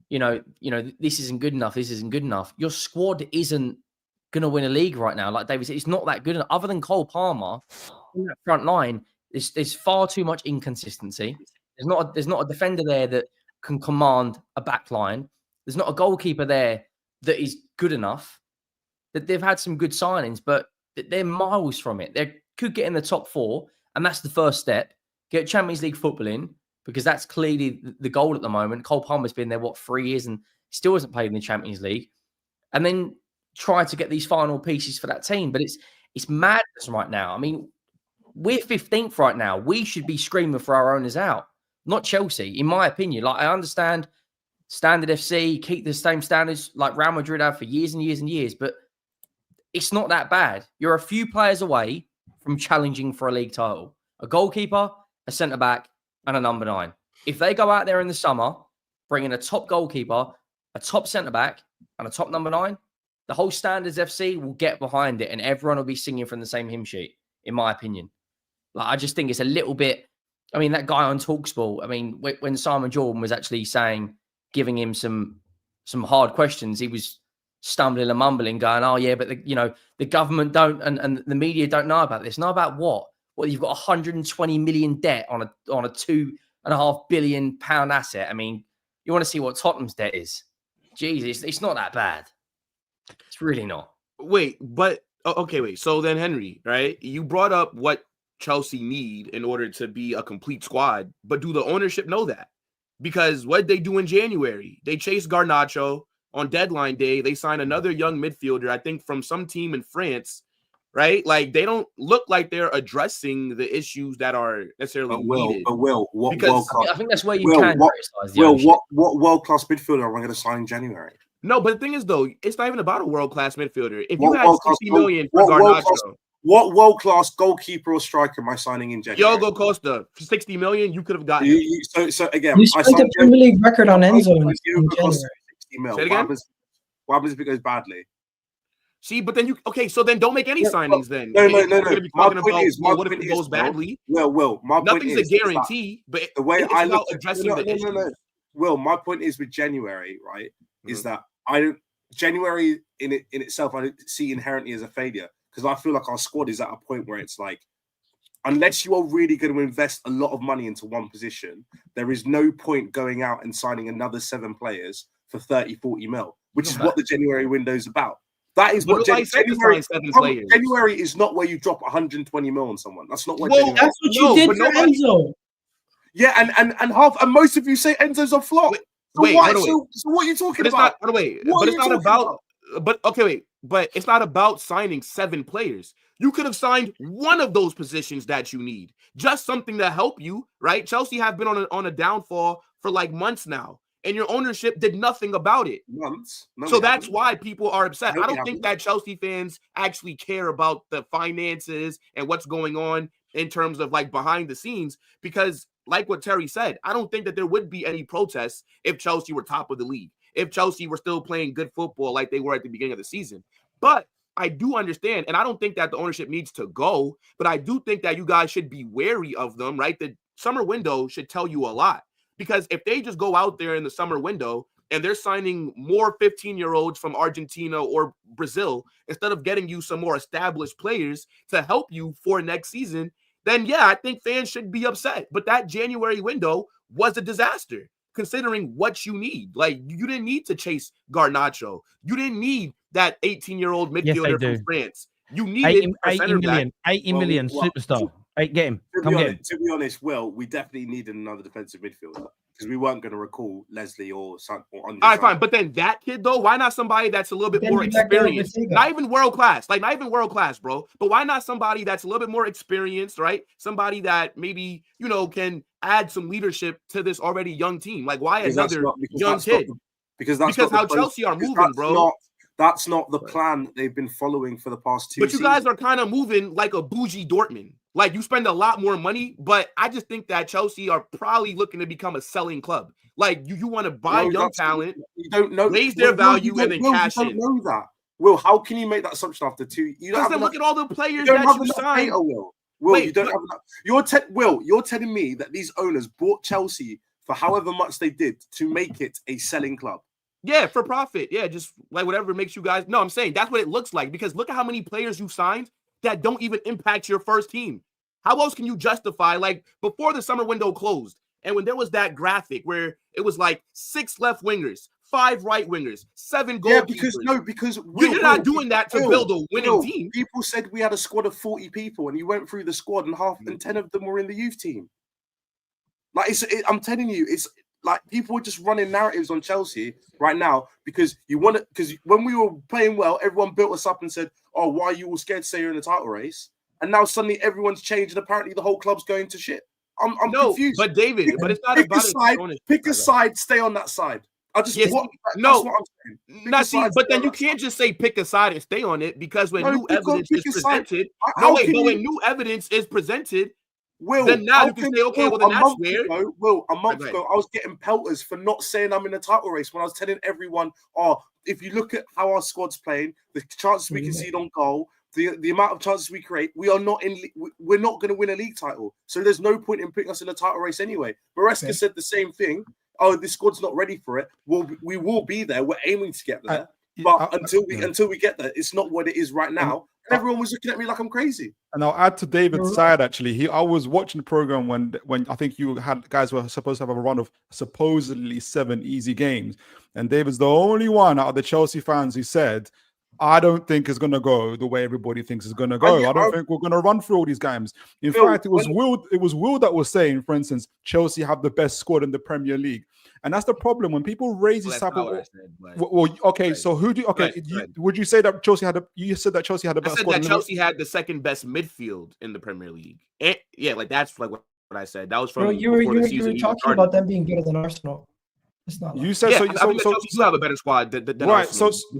you know, this isn't good enough. This isn't good enough. Your squad isn't going to win a league right now. Like David said, it's not that good enough. Other than Cole Palmer in that front line, there's far too much inconsistency. There's not a defender there that can command a back line. There's not a goalkeeper there that is good enough. That they've had some good signings, but they're miles from it. They could get in the top four, and that's the first step. Get Champions League football in, because that's clearly the goal at the moment. Cole Palmer's been there, 3 years, and still hasn't played in the Champions League. And then try to get these final pieces for that team. But it's madness right now. I mean, we're 15th right now. We should be screaming for our owners out, not Chelsea, in my opinion. Like, I understand Standard FC, keep the same standards like Real Madrid have for years and years and years, but it's not that bad. You're a few players away from challenging for a league title. A goalkeeper, a centre-back, and a number 9. If they go out there in the summer, bring in a top goalkeeper, a top centre-back, and a top number 9, the whole Standards FC will get behind it and everyone will be singing from the same hymn sheet, in my opinion. Like, I just think it's a little bit... I mean, that guy on TalkSport, I mean, when Simon Jordan was actually giving him some hard questions, he was stumbling and mumbling, going, oh, yeah, but the government don't and the media don't know about this. Know about what? Well, you've got 120 million debt on a £2.5 billion asset. I mean, you want to see what Tottenham's debt is? Jesus, it's not that bad. It's really not. Wait. So then, Henry, right? You brought up what Chelsea need in order to be a complete squad, but do the ownership know that? Because what they do in January, they chase Garnacho. On deadline day, they sign another young midfielder, I think from some team in France, right? Like, they don't look like they're addressing the issues that are necessarily needed. I think that's where you can criticize the ownership. What world-class midfielder are we going to sign in January? No, but the thing is, though, it's not even about a world-class midfielder. If you had 60 million for Garnacho, what world-class goalkeeper or striker am I signing in January? Diogo Costa, for 60 million, you could have gotten. So again, you spent a Premier League record on Enzo in January. What happens if it goes badly? See, but then so then don't make any signings then. No. My point is, what if it goes badly? Will, my nothing's point is, a guarantee, but the way I look addressing the issues. Will, my point is with January, right, is that January in itself, I don't see inherently as a failure, because I feel like our squad is at a point where it's like, unless you are really going to invest a lot of money into one position, there is no point going out and signing another 7 players for 30, 40 mil, which is what the January window is about. That is what January is not where you drop 120 mil on someone. That's not what January. That's what you did for Enzo. Yeah, and most of you say Enzo's a flop. So what are you talking about? But it's not about signing 7 players. You could have signed one of those positions that you need. Just something to help you, right? Chelsea have been on a downfall for like months now, and your ownership did nothing about it. Months. No, so that's why people are upset. I don't think that Chelsea fans actually care about the finances and what's going on in terms of like behind the scenes, because like what Terry said, I don't think that there would be any protests if Chelsea were top of the league, if Chelsea were still playing good football like they were at the beginning of the season. But I do understand, and I don't think that the ownership needs to go, but I do think that you guys should be wary of them, right? The summer window should tell you a lot, because if they just go out there in the summer window and they're signing more 15-year-olds from Argentina or Brazil instead of getting you some more established players to help you for next season, then yeah, I think fans should be upset. But that January window was a disaster, considering what you need. Like, you didn't need to chase Garnacho. You didn't need that 18-year-old midfielder from France. You needed 80 million superstar. Get him. To be honest, Will, we definitely needed another defensive midfielder, because we weren't going to recall Leslie or Andre. All right, fine. But then that kid, though, why not somebody that's a little bit more experienced? Not even world class, bro. But why not somebody that's a little bit more experienced, right? Somebody that maybe, can add some leadership to this already young team. Like, why another young kid? Because how Chelsea are moving, bro. That's not the plan that they've been following for the past 2 seasons. But you guys are kind of moving like a bougie Dortmund. Like, you spend a lot more money, but I just think that Chelsea are probably looking to become a selling club. Like, you want to buy young talent, you don't know, raise their value, and then cash in. You don't know that. Will, how can you make that assumption after 2? Because then look at all the players that you signed. Will, you don't have enough. You're telling me that these owners bought Chelsea for however much they did to make it a selling club. Yeah, for profit. Yeah, just like whatever makes you guys. No, I'm saying that's what it looks like, because look at how many players you signed that don't even impact your first team. How else can you justify, like, before the summer window closed, and when there was that graphic where it was like 6 left wingers, 5 right wingers, 7 goalkeepers. Yeah, because you're not doing that to build a winning team. People said we had a squad of 40 people, and you went through the squad, and 10 of them were in the youth team. Like, I'm telling you, it's like people are just running narratives on Chelsea right now because when we were playing well, everyone built us up and said, "Oh, why are you all scared to say you're in the title race?" And now suddenly everyone's changed, and apparently the whole club's going to shit. I'm confused. But David, it's not about pick a side, stay on that side. That's what I'm saying. But then you can't just say pick a side and stay on it, because when new evidence is presented, when new evidence is presented, then now you can say, okay, well, then that's weird. A month ago, I was getting pelters for not saying I'm in a title race when I was telling everyone, if you look at how our squad's playing, the chances we concede on goal, the amount of chances we create, we're not going to win a league title. So there's no point in putting us in a title race anyway. Maresca said the same thing. Oh, this squad's not ready for it. Well, we will be there. We're aiming to get there. But until we get there, it's not what it is right now. And everyone was looking at me like I'm crazy. And I'll add to David's side, actually. I was watching the program when I think you had guys were supposed to have a run of supposedly 7 easy games. And David's the only one out of the Chelsea fans who said, I don't think it's going to go the way everybody thinks it's going to go. I don't think we're going to run through all these games. In fact, it was Will that was saying, for instance, Chelsea have the best squad in the Premier League. And that's the problem when people raise this type of. So who do? Would you say that Chelsea had? You said that Chelsea had the best. I said that Chelsea had the second best midfield in the Premier League. And, that's like what I said. That was from. You were talking about them being better than Arsenal. It's not. You said so. Chelsea still have a better squad than right. Arsenal. So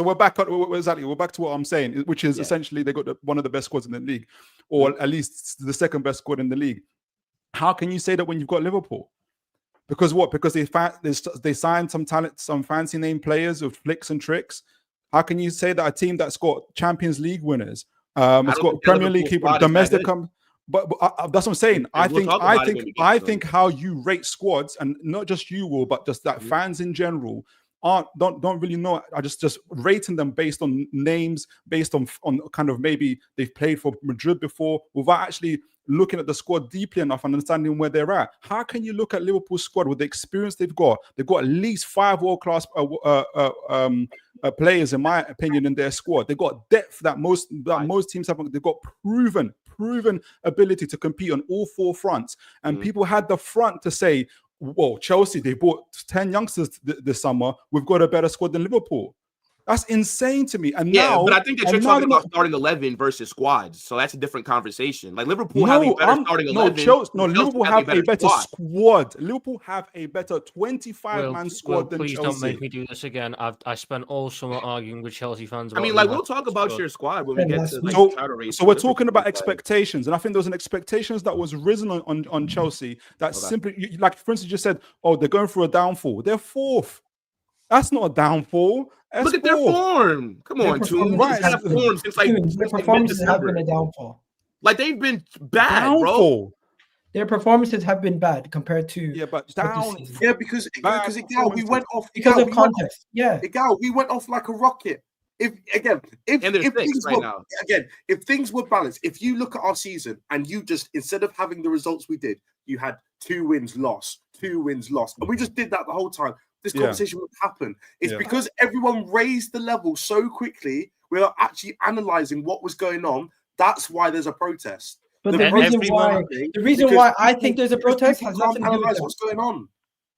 we're back. Exactly. We're back to what I'm saying, which is essentially they got one of the best squads in the league, or at least the second best squad in the league. How can you say that when you've got Liverpool? Because what? Because they signed some talent, some fancy name players with flicks and tricks. How can you say that a team that's got Champions League winners, it's got Premier League people, domestic But that's what I'm saying. We'll I think how you rate squads, and not just you will, but just that fans in general don't really know. I just rating them based on names, based on kind of maybe they've played for Madrid before, without actually looking at the squad deeply enough and understanding where they're at. How can you look at Liverpool's squad with the experience they've got? They've got at least 5 world-class players, in my opinion, in their squad. They've got depth that most teams haven't. They've got proven ability to compete on all 4 fronts. And people had the front to say, well, Chelsea, they bought 10 youngsters this summer. We've got a better squad than Liverpool. That's insane to me. And now, but I think that you're talking about starting 11 versus squads, so that's a different conversation. Like Liverpool have a better starting 11. Liverpool have a better squad. Liverpool have a better 25-man squad than Chelsea. Please don't make me do this again. I spent all summer arguing with Chelsea fans. We'll talk about your squad when we get to the title race. So we're talking about expectations, and I think there was an expectations that was risen on Chelsea. That simply, like for instance, you just said, oh, they're going through a downfall. They're 4th. That's not a downfall. Look at their form. Come on, Toon. They've had a form since their performances have been a downfall. Like they've been bad, bro. Their performances have been bad compared to because Egal, we went off because of context. Egal, we went off like a rocket. If things were balanced, if you look at our season and you just, instead of having the results we did, you had 2 wins, lost, and we just did that the whole time, this conversation would happen. It's because everyone raised the level so quickly without actually analyzing what was going on. That's why there's a protest. But the reason why I think there's a protest has nothing to do with what's going on.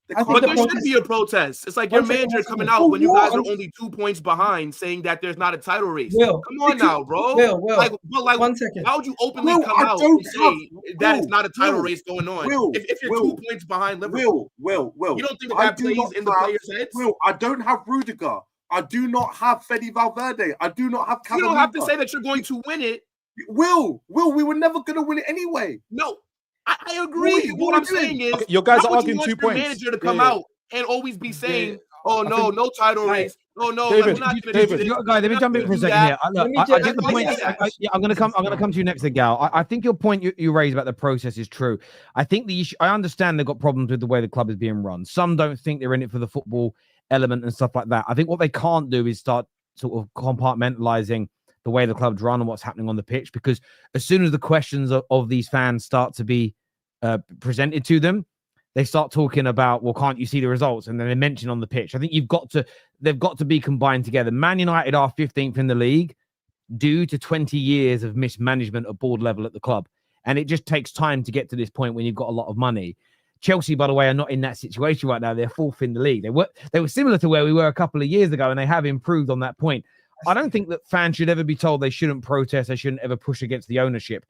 But there should be a protest. It's like your manager coming out when you guys are only 2 points behind, saying that there's not a title race. Come on now, bro. Like 1 second. How would you openly come out and say that it's not a title race going on? If you're 2 points behind Liverpool, you don't think that plays in the players' heads? I don't have Rudiger. I do not have Fede Valverde. I do not have Cavani. You don't have to say that you're going to win it. We were never going to win it anyway. No. I agree. What I'm saying is, your guys are arguing 2 points. Manager to come out and always be saying, "Oh no, no title race. Oh no, David, guys, let me jump in for a second here. I get the point. I'm going to come to you next, Gal. I think your point you raised about the process is true. I think the issue. I understand they've got problems with the way the club is being run. Some don't think they're in it for the football element and stuff like that. I think what they can't do is start sort of compartmentalizing the way the club's run and what's happening on the pitch, because as soon as the questions of these fans start to be presented to them, they start talking about, well, can't you see the results? And then they mention on the pitch. I think they've got to be combined together. Man United are 15th in the league due to 20 years of mismanagement at board level at the club. And it just takes time to get to this point when you've got a lot of money. Chelsea, by the way, are not in that situation right now. They're 4th in the league. They were similar to where we were a couple of years ago, and they have improved on that point. I don't think that fans should ever be told they shouldn't protest. They shouldn't ever push against the ownership.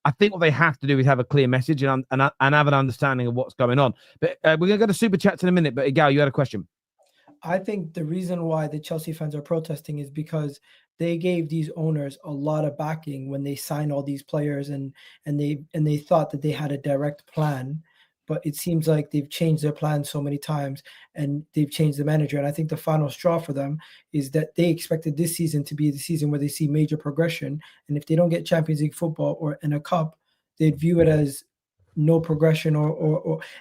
I think what they have to do is have a clear message and have an understanding of what's going on. But we're going to go to Super Chats in a minute. But Egal, you had a question. I think the reason why the Chelsea fans are protesting is because they gave these owners a lot of backing when they signed all these players, and they thought that they had a direct plan. But it seems like they've changed their plan so many times, and they've changed the manager. And I think the final straw for them is that they expected this season to be the season where they see major progression. And if they don't get Champions League football or in a cup, they'd view it as no progression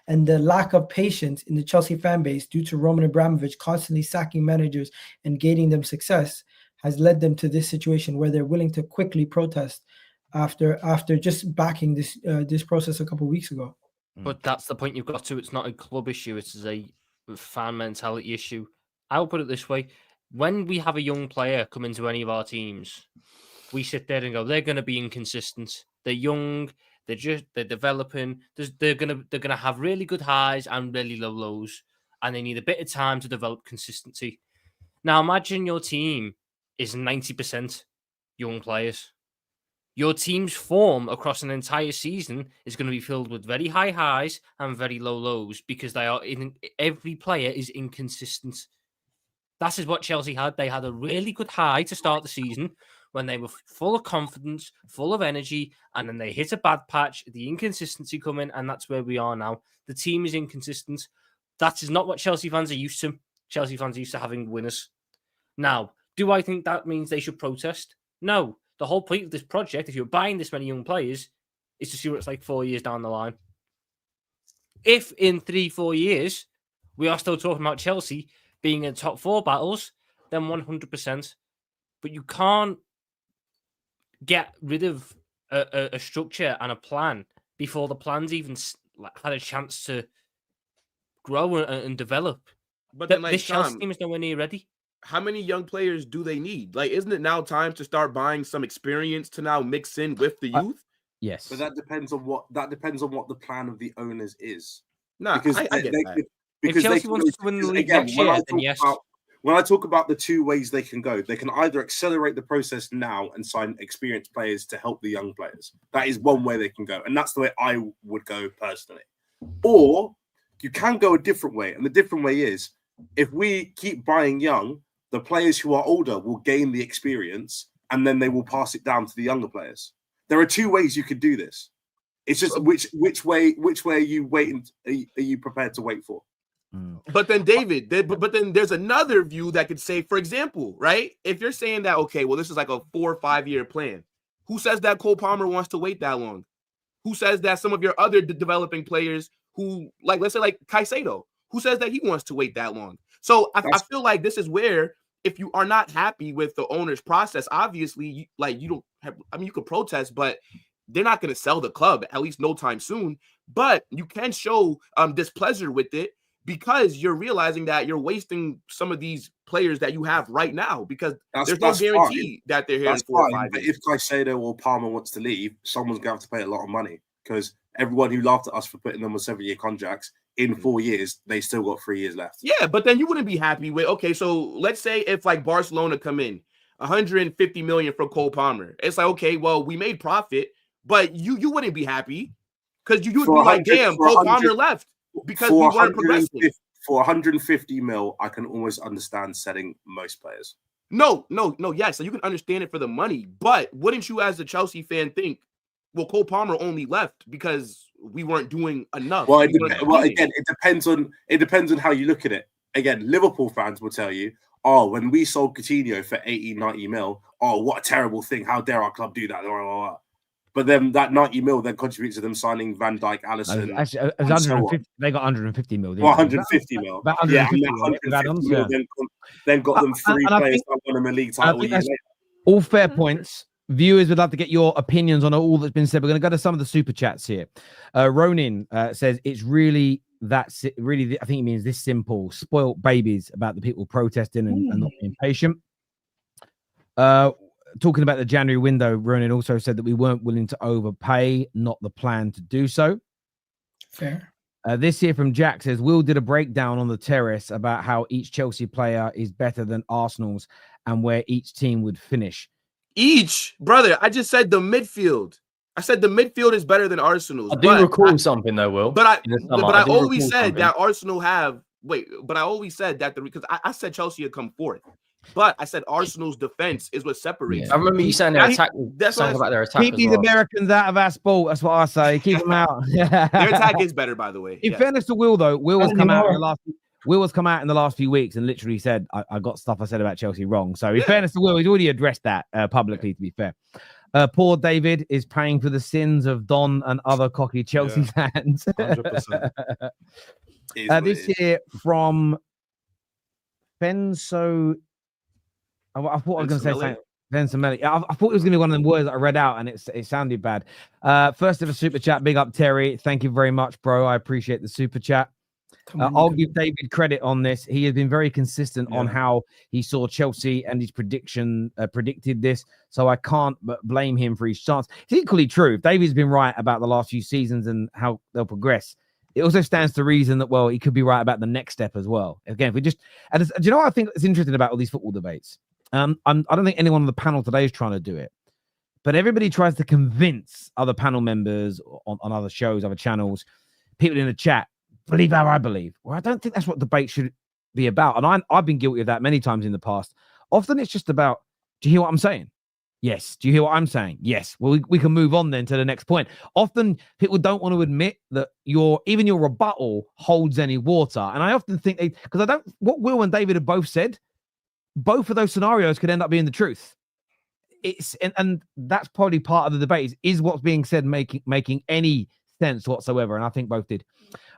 and the lack of patience in the Chelsea fan base due to Roman Abramovich constantly sacking managers and gaining them success has led them to this situation where they're willing to quickly protest after just backing this process a couple of weeks ago. But that's the point you've got to. It's not a club issue. It's a fan mentality issue. I'll put it this way. When we have a young player come into any of our teams, we sit there and go, they're going to be inconsistent. They're young. They're developing. They're gonna have really good highs and really low lows, and they need a bit of time to develop consistency. Now, imagine your team is 90% young players. Your team's form across an entire season is going to be filled with very high highs and very low lows because every player is inconsistent. That is what Chelsea had. They had a really good high to start the season when they were full of confidence, full of energy, and then they hit a bad patch, the inconsistency come in, and that's where we are now. The team is inconsistent. That is not what Chelsea fans are used to. Chelsea fans are used to having winners. Now, do I think that means they should protest? No. The whole point of this project, if you're buying this many young players, is to see what it's like 4 years down the line. If in 3-4 years we are still talking about Chelsea being in top 4 battles, then 100%. But you can't get rid of a structure and a plan before the plan's even had a chance to grow and develop. But then, like, this Chelsea team is nowhere near ready. How many young players do they need? Like, isn't it now time to start buying some experience to now mix in with the youth? Yes, but that depends on what the plan of the owners is. No, because I get that. If Chelsea wants to win the league next year, then yes. When I talk about the two ways they can go, they can either accelerate the process now and sign experienced players to help the young players. That is one way they can go, and that's the way I would go personally. Or you can go a different way, and the different way is if we keep buying young, the players who are older will gain the experience, and then they will pass it down to the younger players. There are two ways you could do this. It's just which way are you waiting? Are you prepared to wait for? But then, David, but then there's another view that could say, for example, right? If you're saying that, okay, well, this is like a 4 or 5 year plan. Who says that Cole Palmer wants to wait that long? Who says that some of your other developing players who, like, let's say like Caicedo, who says that he wants to wait that long? So I feel like this is where, if you are not happy with the owner's process, obviously, you don't have, I mean, you could protest, but they're not going to sell the club, at least no time soon. But you can show displeasure with it, because you're realizing that you're wasting some of these players that you have right now, because there's no guarantee that they're here in 4 or 5 years. But if Caicedo or Palmer wants to leave, someone's going to have to pay a lot of money, because everyone who laughed at us for putting them on 7-year contracts, in 4 years, they still got 3 years left. Yeah, but then you wouldn't be happy with, okay, so let's say if like Barcelona come in, 150 million for Cole Palmer. It's like, okay, well, we made profit, but you wouldn't be happy, because you would be like, damn, Cole Palmer left. Because we weren't progressing. For 150 mil, I can almost understand selling most players. No. Yes, so you can understand it for the money, but wouldn't you, as a Chelsea fan, think, well, Cole Palmer only left because we weren't doing enough? Well, again, it depends on how you look at it. Again, Liverpool fans will tell you, oh, when we sold Coutinho for 80, 90 mil, oh, what a terrible thing! How dare our club do that? But then that 90 mil then contributes to them signing Van Dijk, Alisson. Actually, it was 150. They got 150 mil. 150 mil. About 150 mil then got them 3 players that won them a league title. All fair points. Viewers would love to get your opinions on all that's been said. We're going to go to some of the super chats here. Ronin says it's really I think he means this simple. Spoilt babies about the people protesting and not being patient. Talking about the January window, Ronan also said that we weren't willing to overpay, not the plan to do so. Fair. This here from Jack says, Will did a breakdown on the terrace about how each Chelsea player is better than Arsenal's and where each team would finish. Each, brother, I just said the midfield. I said the midfield is better than Arsenal's. I do recall something though, Will. But I always said that Arsenal have, but I always said that because I said Chelsea would come fourth. But I said Arsenal's defense is what separates. I remember you saying their attack. That's about their attack. Keep these Americans out of our sport. That's what I say. Keep them out. Their attack is better, by the way. In fairness to Will, though, Will has come out in the last few weeks and literally said, I got stuff I said about Chelsea wrong. So in fairness to Will, he's already addressed that publicly, to be fair. Poor David is paying for the sins of Don and other cocky Chelsea fans. 100%. This year from Benso. I thought I was going to say something. Bensamelli. I thought it was going to be one of them words that I read out, and it sounded bad. First ever super chat. Big up, Terry. Thank you very much, bro. I appreciate the super chat. I'll give David credit on this. He has been very consistent on how he saw Chelsea and his predicted this. So I can't but blame him for his chance. It's equally true. If David's been right about the last few seasons and how they'll progress, it also stands to reason that, well, he could be right about the next step as well. Again, if we just, and do you know what I think is interesting about all these football debates? I don't think anyone on the panel today is trying to do it, but everybody tries to convince other panel members on other shows, other channels, people in the chat, believe how I believe. Well, I don't think that's what debate should be about. And I've been guilty of that many times in the past. Often it's just about, do you hear what I'm saying? Yes. Do you hear what I'm saying? Yes. Well, we can move on then to the next point. Often people don't want to admit that even your rebuttal holds any water. And I often think what Will and David have both said, both of those scenarios could end up being the truth. it's and that's probably part of the debate. Is what's being said making any sense whatsoever? And I think both did.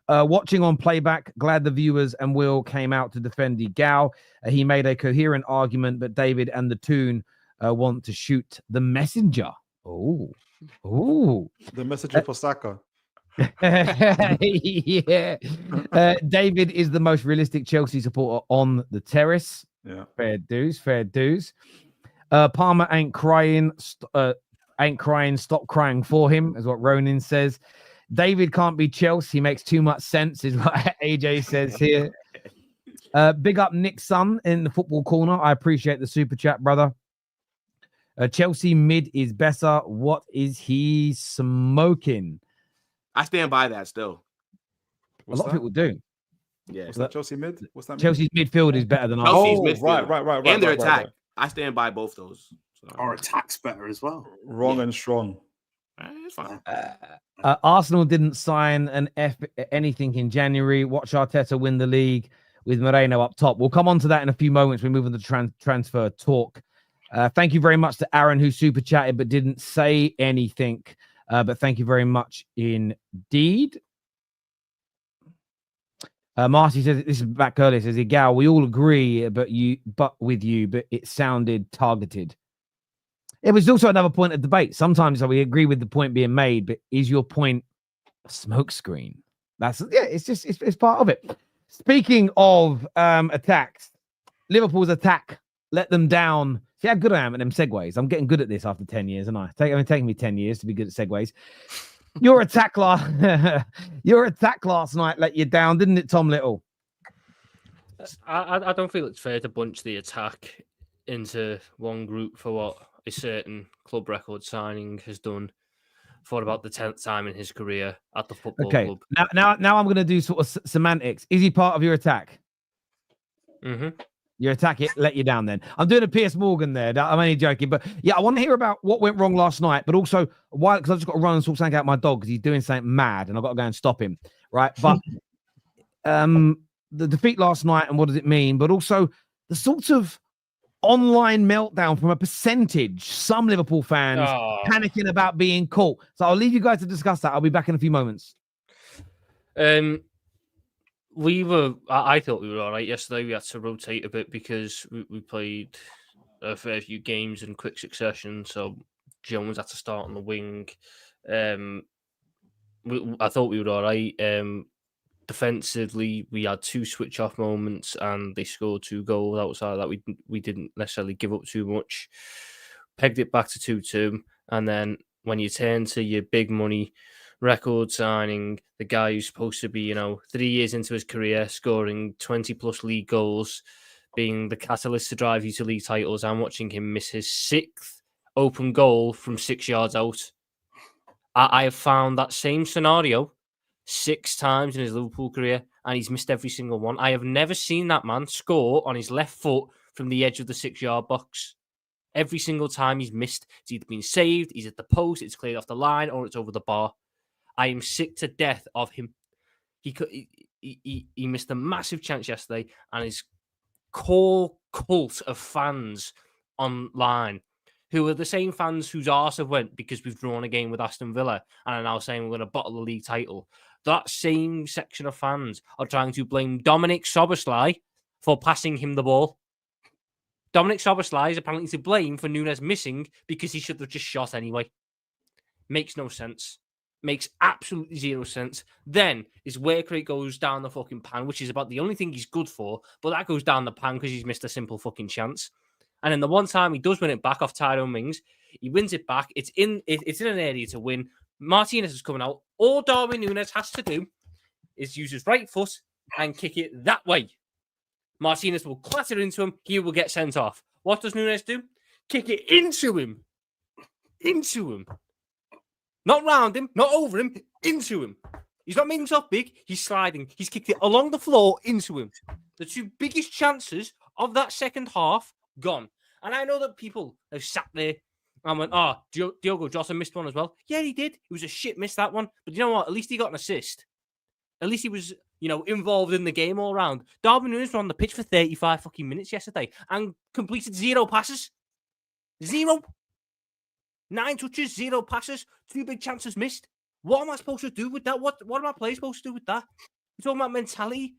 Watching on playback, glad the viewers and Will came out to defend Egal. He made a coherent argument, but David and the Toon want to shoot the messenger. Oh, the messenger for Saka. Yeah. David is the most realistic Chelsea supporter on the terrace. Yeah, fair dues. Palmer ain't crying. Stop crying for him, is what Ronan says. David can't be Chelsea. He makes too much sense, is what AJ says here. Big up Nick's son in the football corner. I appreciate the super chat, brother. Chelsea mid is better. What is he smoking? I stand by that still. A lot of people do. Yeah. What's that, Chelsea mid? What's that? Chelsea's midfield is better than ours. Chelsea's midfield. Right. And their attack. I stand by both those. So. Our attack's better as well. Wrong and strong. It's fine. Arsenal didn't sign anything in January. Watch Arteta win the league with Moreno up top. We'll come on to that in a few moments. We move on to transfer talk. Thank you very much to Aaron, who super chatted but didn't say anything. But thank you very much indeed. Marty says, this is back earlier, says, Egal, we all agree, but it sounded targeted. It was also another point of debate. Sometimes we agree with the point being made, but is your point a smokescreen? It's part of it. Speaking of attacks, Liverpool's attack let them down. See how good I am at them segues. I'm getting good at this after 10 years, and it's taking me 10 years to be good at segues. Your attack last night let you down, didn't it, Tom Little? I don't feel it's fair to bunch the attack into one group for what a certain club record signing has done for about the 10th time in his career at the football club. Now I'm going to do sort of semantics. Is he part of your attack? Mm-hmm. Your attack let you down then. I'm doing a Piers Morgan there. I'm only joking. But yeah, I want to hear about what went wrong last night, but also why, because I've just got to run and sort something out my dog because he's doing something mad and I've got to go and stop him. Right. But the defeat last night and what does it mean? But also the sorts of online meltdown from a percentage, some Liverpool fans panicking about being caught. So I'll leave you guys to discuss that. I'll be back in a few moments. I thought we were all right yesterday. We had to rotate a bit because we played a fair few games in quick succession. So Jones had to start on the wing. I thought we were all right. Defensively, we had 2 switch-off moments and they scored 2 goals. Outside of that, we didn't necessarily give up too much. Pegged it back to 2-2. And then when you turn to your big money record signing, the guy who's supposed to be, 3 years into his career, scoring 20-plus league goals, being the catalyst to drive you to league titles, I'm watching him miss his 6th open goal from 6 yards out. I have found that same scenario 6 times in his Liverpool career, and he's missed every single one. I have never seen that man score on his left foot from the edge of the 6-yard box. Every single time he's missed, it's either been saved, he's at the post, it's cleared off the line, or it's over the bar. I am sick to death of him. He missed a massive chance yesterday, and his core cult of fans online, who are the same fans whose arse have went because we've drawn a game with Aston Villa and are now saying we're going to bottle the league title. That same section of fans are trying to blame Dominic Szoboszlai for passing him the ball. Dominic Szoboszlai is apparently to blame for Núñez missing because he should have just shot anyway. Makes no sense. Makes absolutely 0 sense. Then his work rate goes down the fucking pan, which is about the only thing he's good for, but that goes down the pan because he's missed a simple fucking chance. And then the one time he does win it back off Tyrone Mings, he wins it back. It's in an area to win. Martinez is coming out. All Darwin Núñez has to do is use his right foot and kick it that way. Martinez will clatter into him. He will get sent off. What does Núñez do? Kick it into him. Into him. Not round him, not over him, into him. He's not making himself big. He's sliding. He's kicked it along the floor into him. The 2 biggest chances of that second half, gone. And I know that people have sat there and went, Diogo Jota missed one as well. Yeah, he did. It was a shit miss, that one. But you know what? At least he got an assist. At least he was, involved in the game all round. Darwin Núñez was on the pitch for 35 fucking minutes yesterday and completed 0 passes. 0. 9 touches, 0 passes, 2 big chances missed. What am I supposed to do with that? What are my players supposed to do with that? We're talking about mentality.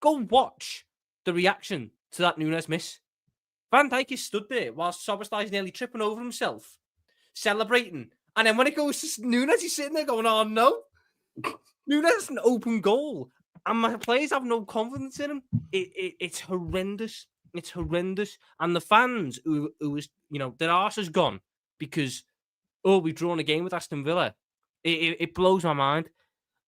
Go watch the reaction to that Núñez miss. Van Dijk is stood there while Szoboszlai is nearly tripping over himself, celebrating. And then when it goes to Núñez, he's sitting there going, oh no. Núñez is an open goal. And my players have no confidence in him. It's horrendous. It's horrendous. And the fans who was, their arse is gone because, we've drawn a game with Aston Villa. It blows my mind.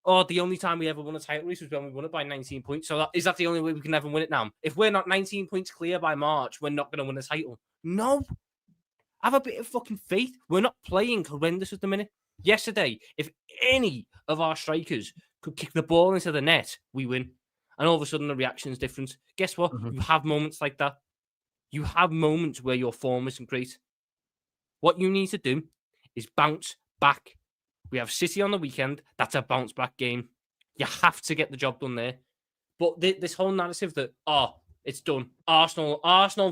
The only time we ever won a title race was when we won it by 19 points. So is that the only way we can ever win it now? If we're not 19 points clear by March, we're not going to win a title. No. Have a bit of fucking faith. We're not playing horrendous at the minute. Yesterday, if any of our strikers could kick the ball into the net, we win. And all of a sudden, the reaction is different. Guess what? You have moments like that. You have moments where your form isn't great. What you need to do is bounce back. We have City on the weekend. That's a bounce back game. You have to get the job done there. But this whole narrative that, it's done. Arsenal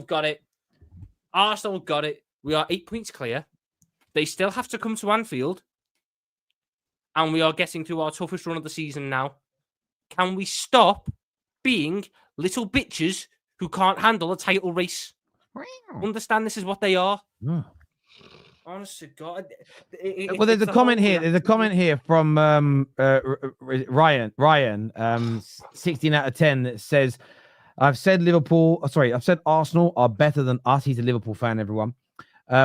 got it. Arsenal got it. We are 8 points clear. They still have to come to Anfield. And we are getting through our toughest run of the season now. Can we stop being little bitches who can't handle a title race? Understand this is what they are. Honest to God. Well, there's a comment here. There's a comment here from Ryan, 16 out of 10 that says, I've said Arsenal are better than us. He's a Liverpool fan, everyone.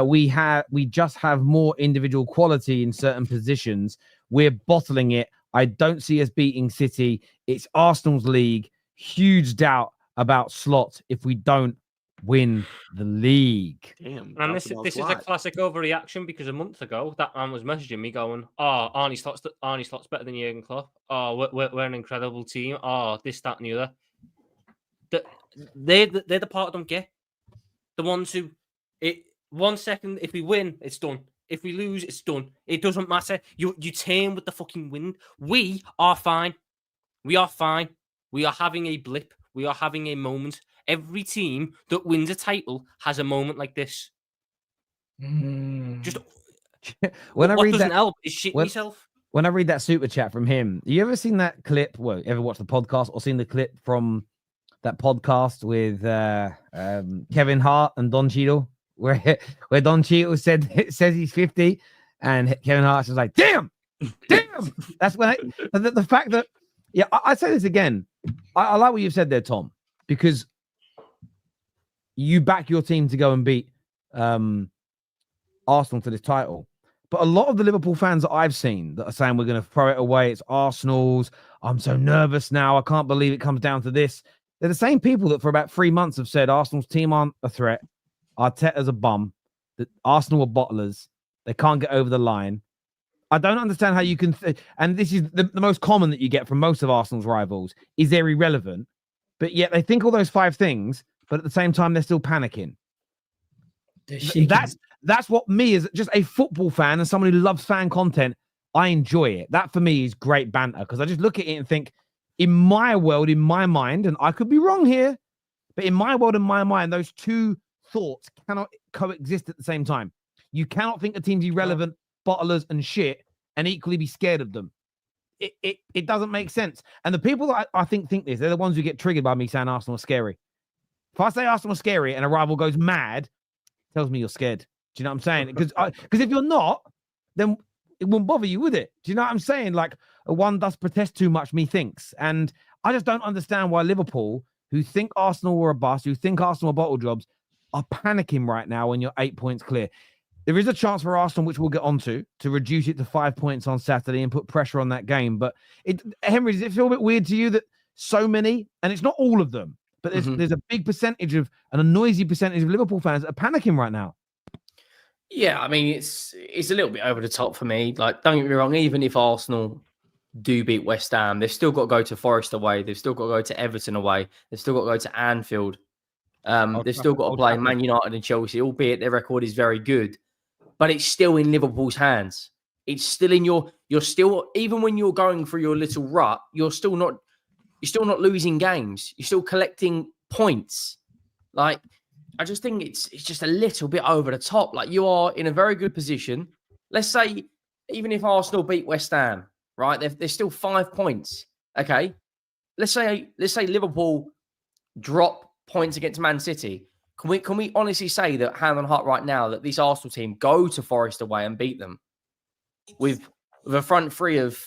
We just have more individual quality in certain positions. We're bottling it. I don't see us beating City. It's Arsenal's league. Huge doubt about slots if we don't win the league. Damn. And this is a classic overreaction because a month ago that man was messaging me going, Arnie Slot's better than Jurgen Klopp. We're an incredible team. This, that, and the other. They're the part I don't get. The ones who 1 second, if we win, it's done. If we lose, it's done. It doesn't matter. You turn with the fucking wind. We are fine. We are fine. We are having a blip. We are having a moment. Every team that wins a title has a moment like this. Just when I read doesn't that, help is shit yourself. When I read that super chat from him, you ever seen that clip? Well, ever watched the podcast or seen the clip from that podcast with Kevin Hart and Don Cheadle, where Don Cheadle says he's 50, and Kevin Hart was like, "Damn." That's when the fact that I say this again. I like what you've said there, Tom, because you back your team to go and beat Arsenal to this title. But a lot of the Liverpool fans that I've seen that are saying we're going to throw it away, it's Arsenal's. I'm so nervous now. I can't believe it comes down to this. They're the same people that for about 3 months have said Arsenal's team aren't a threat. Arteta's a bum. That Arsenal are bottlers. They can't get over the line. I don't understand how you can... and this is the most common that you get from most of Arsenal's rivals, is they're irrelevant. But yet they think all those 5 things, but at the same time, they're still panicking. That's what me, as just a football fan and someone who loves fan content, I enjoy it. That for me is great banter, because I just look at it and think, in my world, in my mind, and I could be wrong here, but in my world, in my mind, those two thoughts cannot coexist at the same time. You cannot think a team's irrelevant, bottlers and shit, and equally be scared of them. It doesn't make sense. And the people that I think this, they're the ones who get triggered by me saying Arsenal are scary. If I say Arsenal are scary and a rival goes mad, it tells me you're scared. Do you know what I'm saying? Because if you're not, then it wouldn't bother you, would it? Do you know what I'm saying? Like, one does protest too much, methinks. And I just don't understand why Liverpool, who think Arsenal were a bust, who think Arsenal are bottle jobs, are panicking right now when you're 8 points clear. There is a chance for Arsenal, which we'll get onto, to reduce it to 5 points on Saturday and put pressure on that game. But Henry, does it feel a bit weird to you that so many, and it's not all of them, but there's a big percentage and a noisy percentage of Liverpool fans that are panicking right now? Yeah, I mean, it's a little bit over the top for me. Like, don't get me wrong, even if Arsenal do beat West Ham, they've still got to go to Forest away. They've still got to go to Everton away. They've still got to go to Anfield. They've still got to play Man United and Chelsea, albeit their record is very good. But it's still in Liverpool's hands. It's still in you're still, even when you're going through your little rut, you're still not losing games. You're still collecting points. Like, I just think it's just a little bit over the top. Like, you are in a very good position. Let's say even if Arsenal beat West Ham, right? They're still 5 points. Okay. Let's say Liverpool drop points against Man City. Can we honestly say that hand on heart right now that this Arsenal team go to Forest away and beat them with a front three of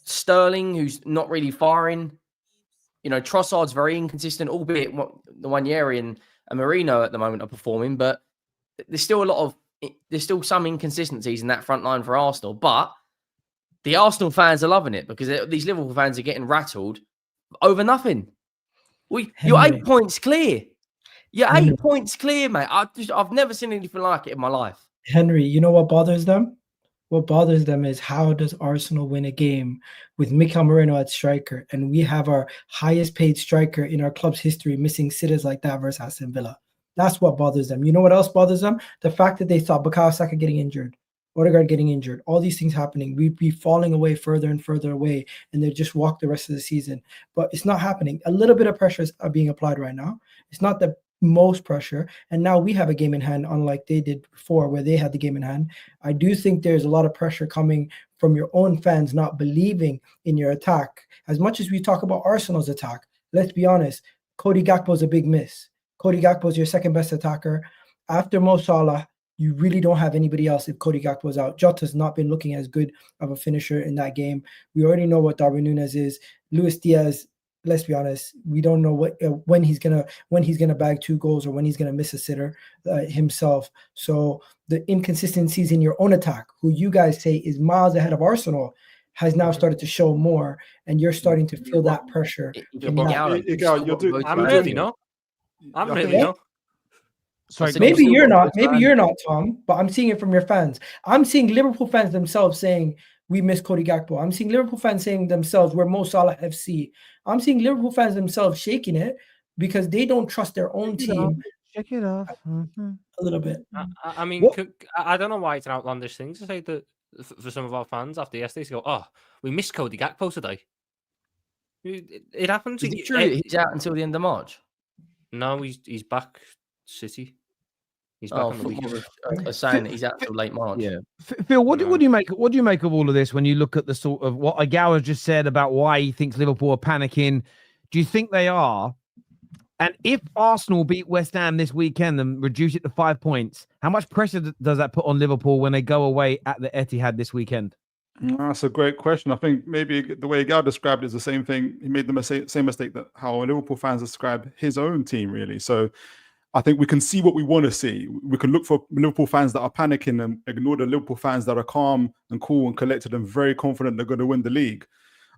Sterling, who's not really firing? You know, Trossard's very inconsistent, albeit the Wanyeri and Marino at the moment are performing, but there's still some inconsistencies in that front line for Arsenal. But the Arsenal fans are loving it because these Liverpool fans are getting rattled over nothing. You're 8 points clear. You're 8 points clear, mate. I've never seen anything like it in my life. Henry, you know what bothers them? What bothers them is, how does Arsenal win a game with Mikel Merino at striker, and we have our highest paid striker in our club's history missing sitters like that versus Aston Villa? That's what bothers them. You know what else bothers them? The fact that they thought Bukayo Saka getting injured, Odegaard getting injured, all these things happening. We'd be falling away further and further away, and they just walk the rest of the season. But it's not happening. A little bit of pressure is being applied right now. It's not the most pressure, and now we have a game in hand, unlike they did before where they had the game in hand. I do think there's a lot of pressure coming from your own fans not believing in your attack. As much as we talk about Arsenal's attack, let's be honest, Cody Gakpo's a big miss. Cody Gakpo's your second best attacker. After Mo Salah, you really don't have anybody else if Cody Gakpo's out. Jota's not been looking as good of a finisher in that game. We already know what Darwin Núñez is. Luis Diaz, let's be honest, we don't know when he's gonna bag 2 goals or when he's gonna miss a sitter himself. So the inconsistencies in your own attack, who you guys say is miles ahead of Arsenal, has now started to show more, and you're starting to feel that pressure. I'm really not. Sorry, maybe you're not, Tom, but I'm seeing it from your fans. I'm seeing Liverpool fans themselves saying we miss Cody Gakpo. I'm seeing Liverpool fans saying themselves we're Mo Salah FC. I'm seeing Liverpool fans themselves shaking it because they don't trust their own team. Check it off. A little bit. I mean, I don't know why it's an outlandish thing to say that for some of our fans after yesterday to go, oh, we missed Cody Gakpo today. It happens. Is it true he's out until the end of March? No, he's back City. He's back on the week. Saying that he's out till late March. Yeah. Phil, what do you make? What do you make of all of this when you look at the sort of what Egal has just said about why he thinks Liverpool are panicking? Do you think they are? And if Arsenal beat West Ham this weekend and reduce it to 5 points, how much pressure does that put on Liverpool when they go away at the Etihad this weekend? That's a great question. I think maybe the way Egal described it is the same thing. He made the same mistake that how Liverpool fans describe his own team, really. So I think we can see what we want to see. We can look for Liverpool fans that are panicking and ignore the Liverpool fans that are calm and cool and collected and very confident they're going to win the league.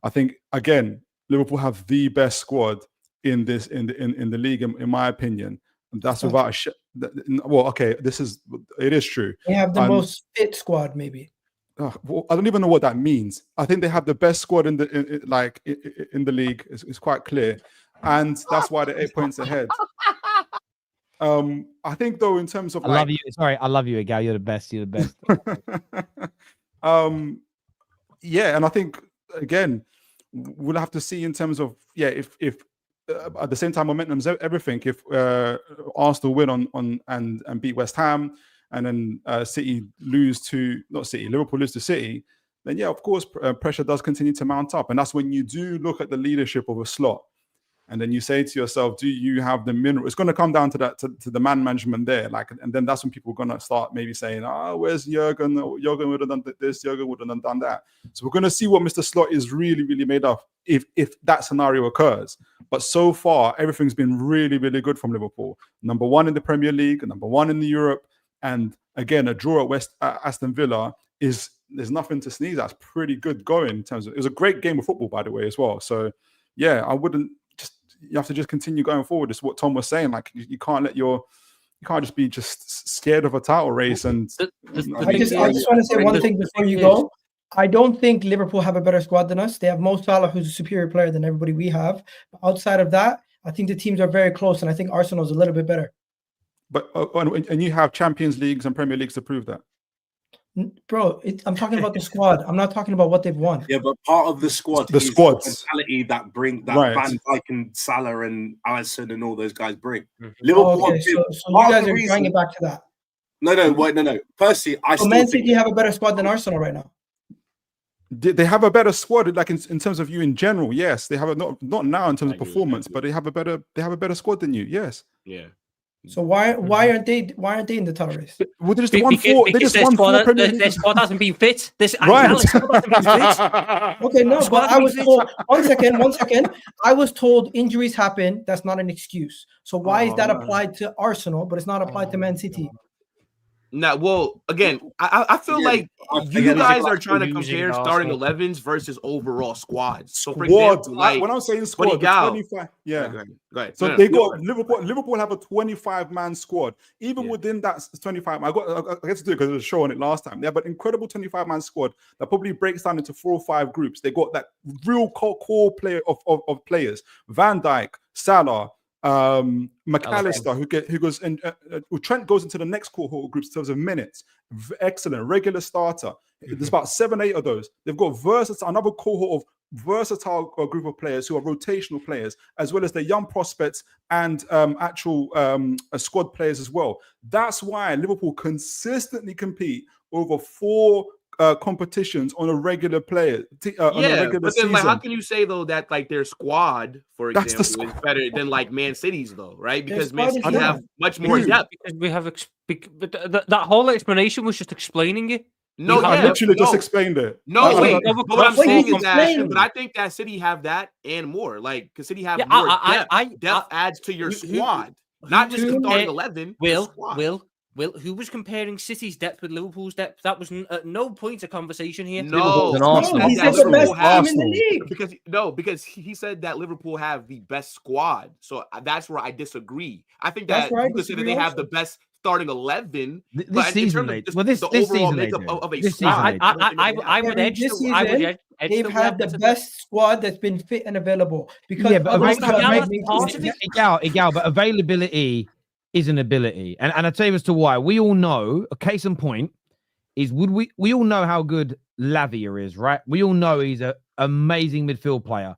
I think, again, Liverpool have the best squad in the league, in my opinion. And that's without it is true. They have the most fit squad, maybe. Well, I don't even know what that means. I think they have the best squad in the league. It's quite clear, and that's why they're 8 points ahead. I think though, in terms of I love you. Sorry, I love you, Egal. You're the best. You're the best. Yeah, and I think again, we'll have to see in terms of if at the same time momentum's everything. If Arsenal win and beat West Ham, and then Liverpool lose to City, then of course pressure does continue to mount up, and that's when you do look at the leadership of a slot. And then you say to yourself, do you have the mineral? It's going to come down to that, to the man management there. And then that's when people are going to start maybe saying, where's Jurgen? Jurgen would have done this, Jurgen would have done that. So we're going to see what Mr. Slot is really, really made of if that scenario occurs. But so far, everything's been really, really good from Liverpool. Number 1 in the Premier League, number 1 in the Europe. And again, a draw at Aston Villa there's nothing to sneeze at. It's pretty good going in terms of, it was a great game of football, by the way, as well. So yeah, you have to just continue going forward. It's what Tom was saying. Like you can't just be scared of a title race. And I just want to say one thing before you go. I don't think Liverpool have a better squad than us. They have Mo Salah, who's a superior player than everybody we have. But outside of that, I think the teams are very close, and I think Arsenal's a little bit better. But and you have Champions Leagues and Premier Leagues to prove that. Bro, I'm talking about the squad. I'm not talking about what they've won. Yeah, but part of the squad The is squads. the mentality that Right. Van Dijk and Salah and Alisson and all those guys bring. Mhm. Liverpool. Okay, so you guys are drawing it back to that. No. Personally, I So still Man think City have a better squad than Arsenal right now. They have a better squad, like in terms of you in general. Yes, they have a not now in terms of performance, but they have a better squad than you. Yes. Yeah. So why aren't they in the title race? Well, they just won four. They just won four Premier League. Their squad hasn't been fit. Right. Okay, no, but I was told. One second. I was told injuries happen. That's not an excuse. So why is that applied to Arsenal, but it's not applied to Man City? Now, well, again, I feel like you guys are trying to compare starting 11s versus overall squads. So, for example, like when I'm saying squad, the 25, yeah. Go ahead. So they got Liverpool have a 25-man squad. Even within that 25, I get to do it because there was a show on it last time. They have an incredible 25-man squad that probably breaks down into 4 or 5 groups. They got that real core player of players: Van Dijk, Salah, McAllister, who goes and Trent goes into the next cohort of groups in terms of minutes. Excellent regular starter. There's about 7-8 of those. They've got another cohort of versatile group of players who are rotational players, as well as their young prospects and actual squad players as well. That's why Liverpool consistently compete over 4 competitions on a regular player. But then, like, how can you say though that like their squad, for example, is better than like Man City's though, right? Because Man City have much more depth. Because we have that whole explanation was just explaining it. No, I literally just explained it. No, wait. But what I'm saying is that, but I think that City have that and more. Like, because City have more depth. Depth adds to your squad, not just the starting 11. Will, who was comparing City's depth with Liverpool's depth? That was at no point a conversation here. No, he said the best team in the league. Because he said that Liverpool have the best squad. So that's where I disagree. I think that you could say that they have the best starting 11. This season, this overall makeup of a squad. I would edge. They've had the best squad that's been fit and available. Because Egal, but availability is an ability, and I tell you as to why. We all know, a case in point is we all know how good Lavia is, right? We all know he's an amazing midfield player,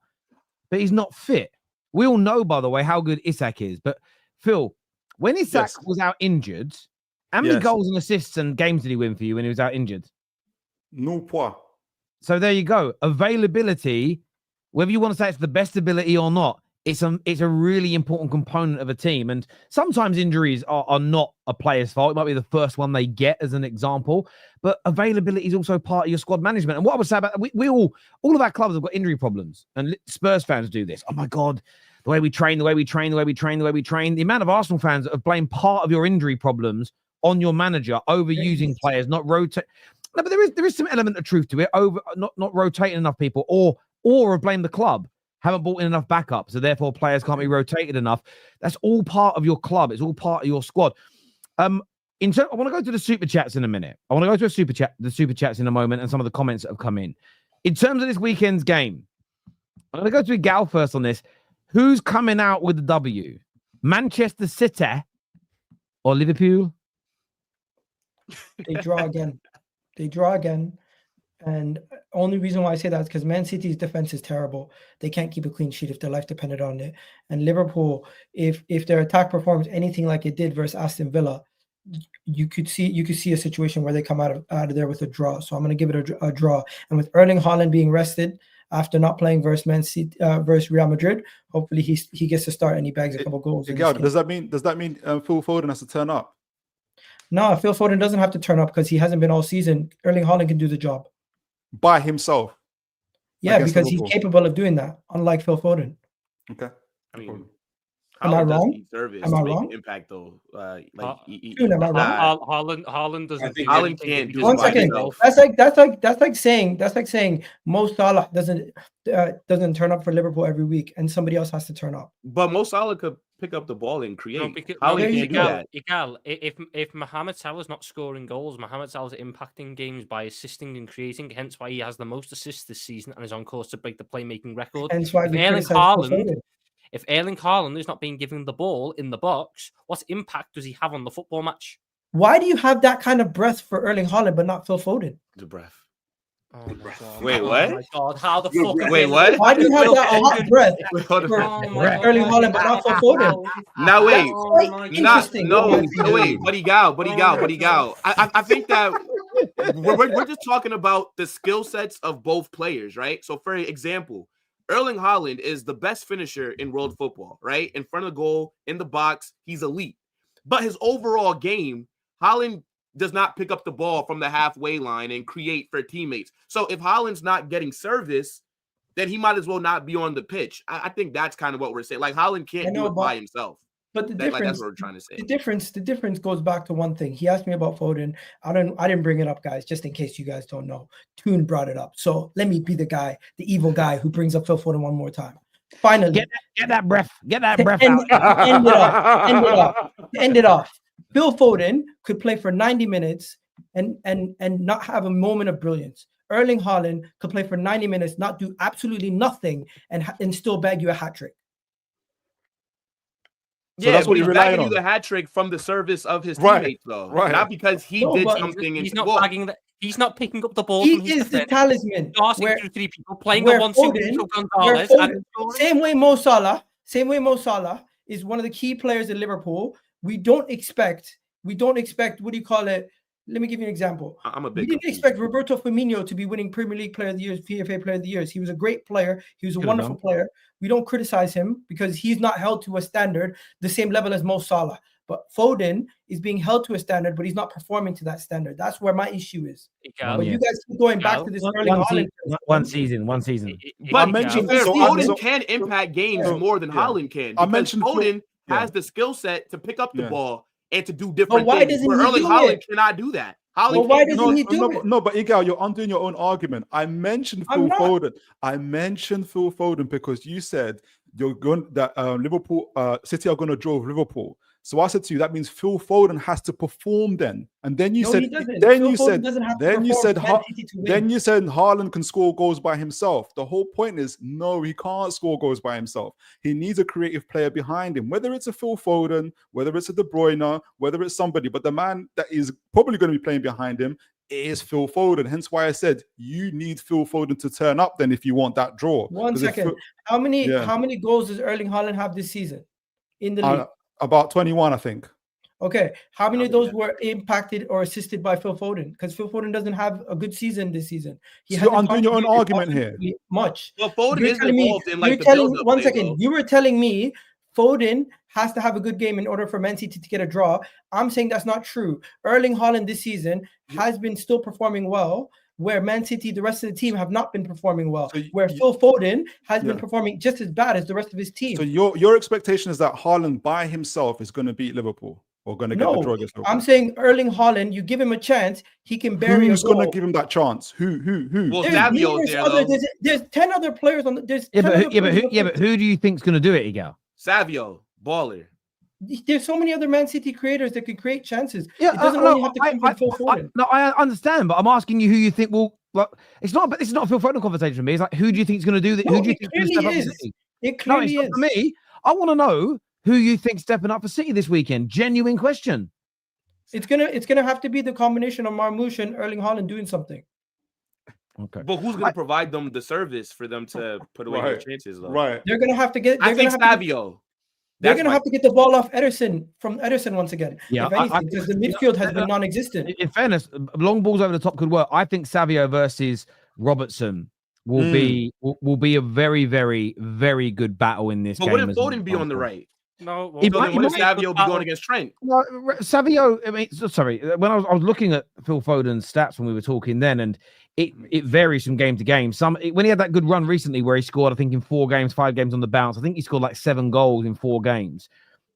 but he's not fit. We all know, by the way, how good Isak is. But Phil, when Isak was out injured, how many goals and assists and games did he win for you when he was out injured? No point. So there you go. Availability, whether you want to say it's the best ability or not, it's a really important component of a team. And sometimes injuries are not a player's fault. It might be the first one they get, as an example. But availability is also part of your squad management. And what I would say about we all of our clubs have got injury problems. And Spurs fans do this. Oh my God, the way we train. The amount of Arsenal fans that have blamed part of your injury problems on your manager, overusing players, not rotate. No, but there is some element of truth to it. Not rotating enough people, or have blamed the club. Haven't brought in enough backup, so therefore players can't be rotated enough. That's all part of your club. It's all part of your squad. I want to go to the super chats in a minute. I want to go to the super chats in a moment, and some of the comments that have come in. In terms of this weekend's game, I'm going to go to Egal first on this. Who's coming out with the W? Manchester City or Liverpool? They draw again. And only reason why I say that is because Man City's defense is terrible. They can't keep a clean sheet if their life depended on it. And Liverpool, if their attack performs anything like it did versus Aston Villa, you could see a situation where they come out of there with a draw. So I'm going to give it a draw. And with Erling Haaland being rested after not playing versus Man City versus Real Madrid, hopefully he gets to start and he bags a couple goals. Does that mean Phil Foden has to turn up? No, Phil Foden doesn't have to turn up because he hasn't been all season. Erling Haaland can do the job by himself. Yeah, because he's capable of doing that, unlike Phil Foden. Okay. I mean, am I wrong? Am I wrong? Impact though, am I wrong? Haaland doesn't. Haaland can't do. 1 second. That's like saying Mo Salah doesn't turn up for Liverpool every week, and somebody else has to turn up. But Mo Salah could pick up the ball and create. Haaland can't do that. Egal, if Mohamed Salah's not scoring goals, Mohamed Salah's impacting games by assisting and creating. Hence why he has the most assists this season and is on course to break the playmaking record. Hence why if Erling Haaland is not being given the ball in the box, what impact does he have on the football match? Why do you have that kind of breath for Erling Haaland but not Phil Foden? The breath. Oh my God. Wait, Oh what? my God, how the Your fuck? breath. Wait, what? Why do you have that hot breath Hold for on. Oh my God. Erling Haaland but not Phil Foden? Now wait. Oh Quite my God. interesting. Wait, buddy Gal. I think that we're just talking about the skill sets of both players, right? So, for example, Erling Haaland is the best finisher in world football, right? In front of the goal, in the box, he's elite. But his overall game, Haaland does not pick up the ball from the halfway line and create for teammates. So if Haaland's not getting service, then he might as well not be on the pitch. I think that's kind of what we're saying. Like Haaland can't do it by himself. But the That's difference, what we're trying to say. the difference goes back to one thing. He asked me about Foden. I didn't bring it up, guys, just in case you guys don't know. Toon brought it up. So let me be the guy, the evil guy who brings up Phil Foden one more time. Finally, Get that breath. Get that breath end out. End it off. Phil Foden could play for 90 minutes and not have a moment of brilliance. Erling Haaland could play for 90 minutes, not do absolutely nothing, and still bag you a hat trick. So that's what you're relying on. The hat trick from the service of his teammates, though, not because he did something. He's not bagging that. He's not picking up the ball. He from his is the talisman. Passing through three people, playing a 1-2 to Gonzalez. Same way Mo Salah is one of the key players in Liverpool. We don't expect. What do you call it? Let me give you an example. We didn't expect Roberto Firmino to be winning Premier League Player of the Year, PFA Player of the Year. He was a great player. He was a wonderful player. We don't criticize him because he's not held to a standard the same level as Mo Salah. But Foden is being held to a standard, but he's not performing to that standard. That's where my issue is. But you guys keep going back to this one season. But I mentioned Foden can impact games more than Haaland can. I mentioned Foden has the skill set to pick up the ball and to do different things. Where Erling Haaland cannot do that. Why doesn't he do it? No, but Egal, you're undoing your own argument. I mentioned Phil Foden because you said you're going that Liverpool, City are going to draw with Liverpool. So I said to you, that means Phil Foden has to perform then. And then you said Haaland can score goals by himself. The whole point is, no, he can't score goals by himself. He needs a creative player behind him, whether it's a Phil Foden, whether it's a De Bruyne, whether it's somebody. But the man that is probably going to be playing behind him is Phil Foden. Hence why I said you need Phil Foden to turn up then if you want that draw. 1 second. How many goals does Erling Haaland have this season in the league? About 21, I think. Okay. How many of those were impacted or assisted by Phil Foden? Because Phil Foden doesn't have a good season this season. I'm doing your own argument here. Much. Well, Foden is involved in like the build-up. 1 second. You were telling me Foden has to have a good game in order for Man City to get a draw. I'm saying that's not true. Erling Haaland this season has been still performing well, where Man City, the rest of the team, have not been performing well. Where Phil Foden has been performing just as bad as the rest of his team. So your expectation is that Haaland by himself is going to beat Liverpool or going to get the draw against Liverpool? I'm saying Erling Haaland, you give him a chance, he can bury Who's going to give him that chance? Who? Well, Savio's there, though. There's 10 other players on the. But who do you think's going to do it, Egal? Savio, baller. There's so many other Man City creators that can create chances. It doesn't only have to come from Phil Foden. I understand, but I'm asking you who you think will. Like, it's not a Phil Foden conversation for me. It's like, who do you think is going to do that? Who do you think is going to step up for City? It clearly is. For me, I want to know who you think stepping up for City this weekend. Genuine question. It's gonna have to be the combination of Marmoush and Erling Haaland doing something. Okay, but who's going to provide them the service for them to put away their chances? Though? Right, they're going to have to get. I think Savio. They're going to have to get the ball off Ederson once again. Yeah, if anything, because the midfield has been non-existent. In fairness, long balls over the top could work. I think Savio versus Robertson will be a very, very, very good battle in this game. But wouldn't Foden be on the right? No, would Savio be going against Trent? No, Savio. I mean, sorry. When I was looking at Phil Foden's stats when we were talking then, and it varies from game to game. When he had that good run recently where he scored, I think in 5 games on the bounce. I think he scored like 7 goals in 4 games.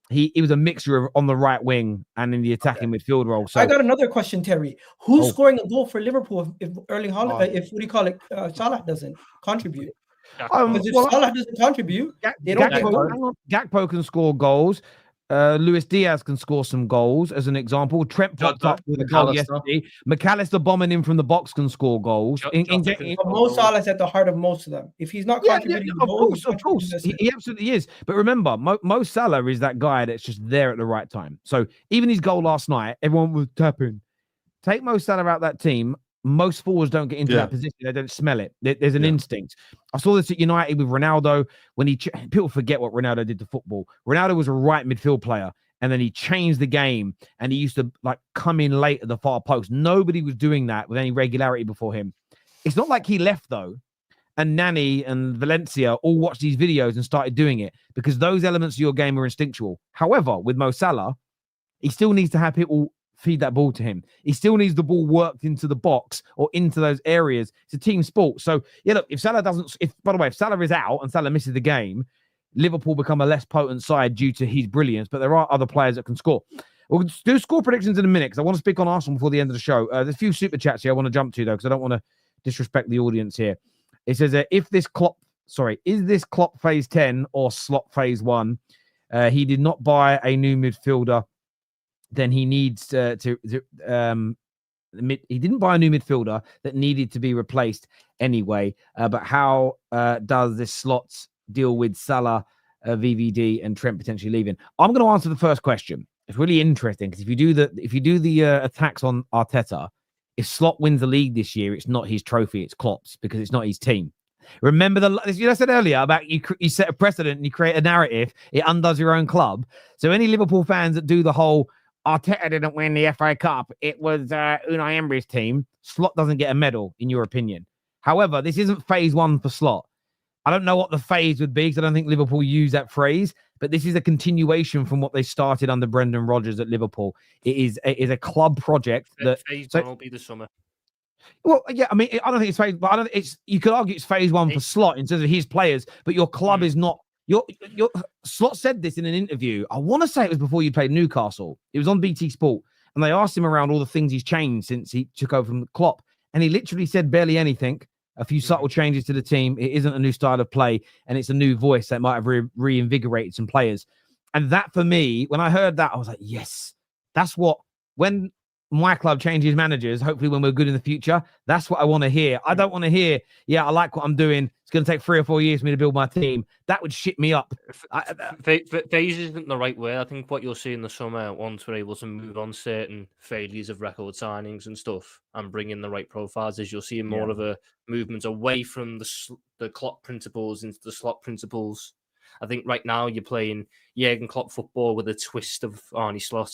He was a mixture of on the right wing and in the attacking midfield role. So I got another question, Terry. Who's scoring a goal for Liverpool if Erling Haaland, Salah doesn't contribute? Because if Salah doesn't contribute, they don't get goals. Gakpo can score goals. Luis Diaz can score some goals, as an example. Trent popped up with a goal yesterday. McAllister bombing in from the box can score goals. Mo Salah's at the heart of most of them. If he's not contributing, of course, he absolutely is. But remember, Mo Salah is that guy that's just there at the right time. So even his goal last night, everyone was tapping. Take Mo Salah out that team. Most forwards don't get into that position. They don't smell it. There's an instinct. I saw this at United with Ronaldo. When people forget what Ronaldo did to football. Ronaldo was a right midfield player, and then he changed the game, and he used to like come in late at the far post. Nobody was doing that with any regularity before him. It's not like he left though, and Nani and Valencia all watched these videos and started doing it, because those elements of your game are instinctual. However, with Mo Salah, he still needs to have people feed that ball to him. He still needs the ball worked into the box or into those areas. It's a team sport. So, yeah, look, if Salah if Salah is out and Salah misses the game, Liverpool become a less potent side due to his brilliance, but there are other players that can score. We'll do score predictions in a minute because I want to speak on Arsenal before the end of the show. There's a few super chats here I want to jump to, though, because I don't want to disrespect the audience here. It says, is this Klopp phase 10 or Slot phase 1? He did not buy a new midfielder. Then he needs he didn't buy a new midfielder that needed to be replaced anyway. But how does this Slot deal with Salah, VVD, and Trent potentially leaving? I'm going to answer the first question. It's really interesting because if you do the attacks on Arteta, if Slot wins the league this year, it's not his trophy, it's Klopp's, because it's not his team. Remember I said earlier about you set a precedent and you create a narrative, it undoes your own club. So any Liverpool fans that do the whole Arteta didn't win the FA Cup, it was Unai Emery's team, Slot doesn't get a medal, in your opinion. However, this isn't phase 1 for Slot. I don't know what the phase would be because I don't think Liverpool use that phrase, but this is a continuation from what they started under Brendan Rodgers at Liverpool. It is a club project that phase 1 will be the summer. Well, yeah, I mean, I don't think it's phase, but you could argue it's phase 1 for Slot in terms of his players, but your club is not. Your Slot said this in an interview. I want to say it was before you played Newcastle. It was on BT Sport, and they asked him around all the things he's changed since he took over from Klopp, and he literally said barely anything. A few subtle changes to the team. It isn't a new style of play, and it's a new voice that might have reinvigorated some players. And that, for me, when I heard that, I was like, yes, that's what, when my club changes managers, hopefully when we're good in the future, that's what I want to hear. I don't want to hear, yeah, I like what I'm doing. It's going to take 3 or 4 years for me to build my team. That would shit me up. Phase isn't the right word. I think what you'll see in the summer, once we're able to move on certain failures of record signings and stuff and bring in the right profiles, is you'll see more of a movement away from the Klopp principles into the Slot principles. I think right now you're playing Jurgen Klopp football with a twist of Arne Slot.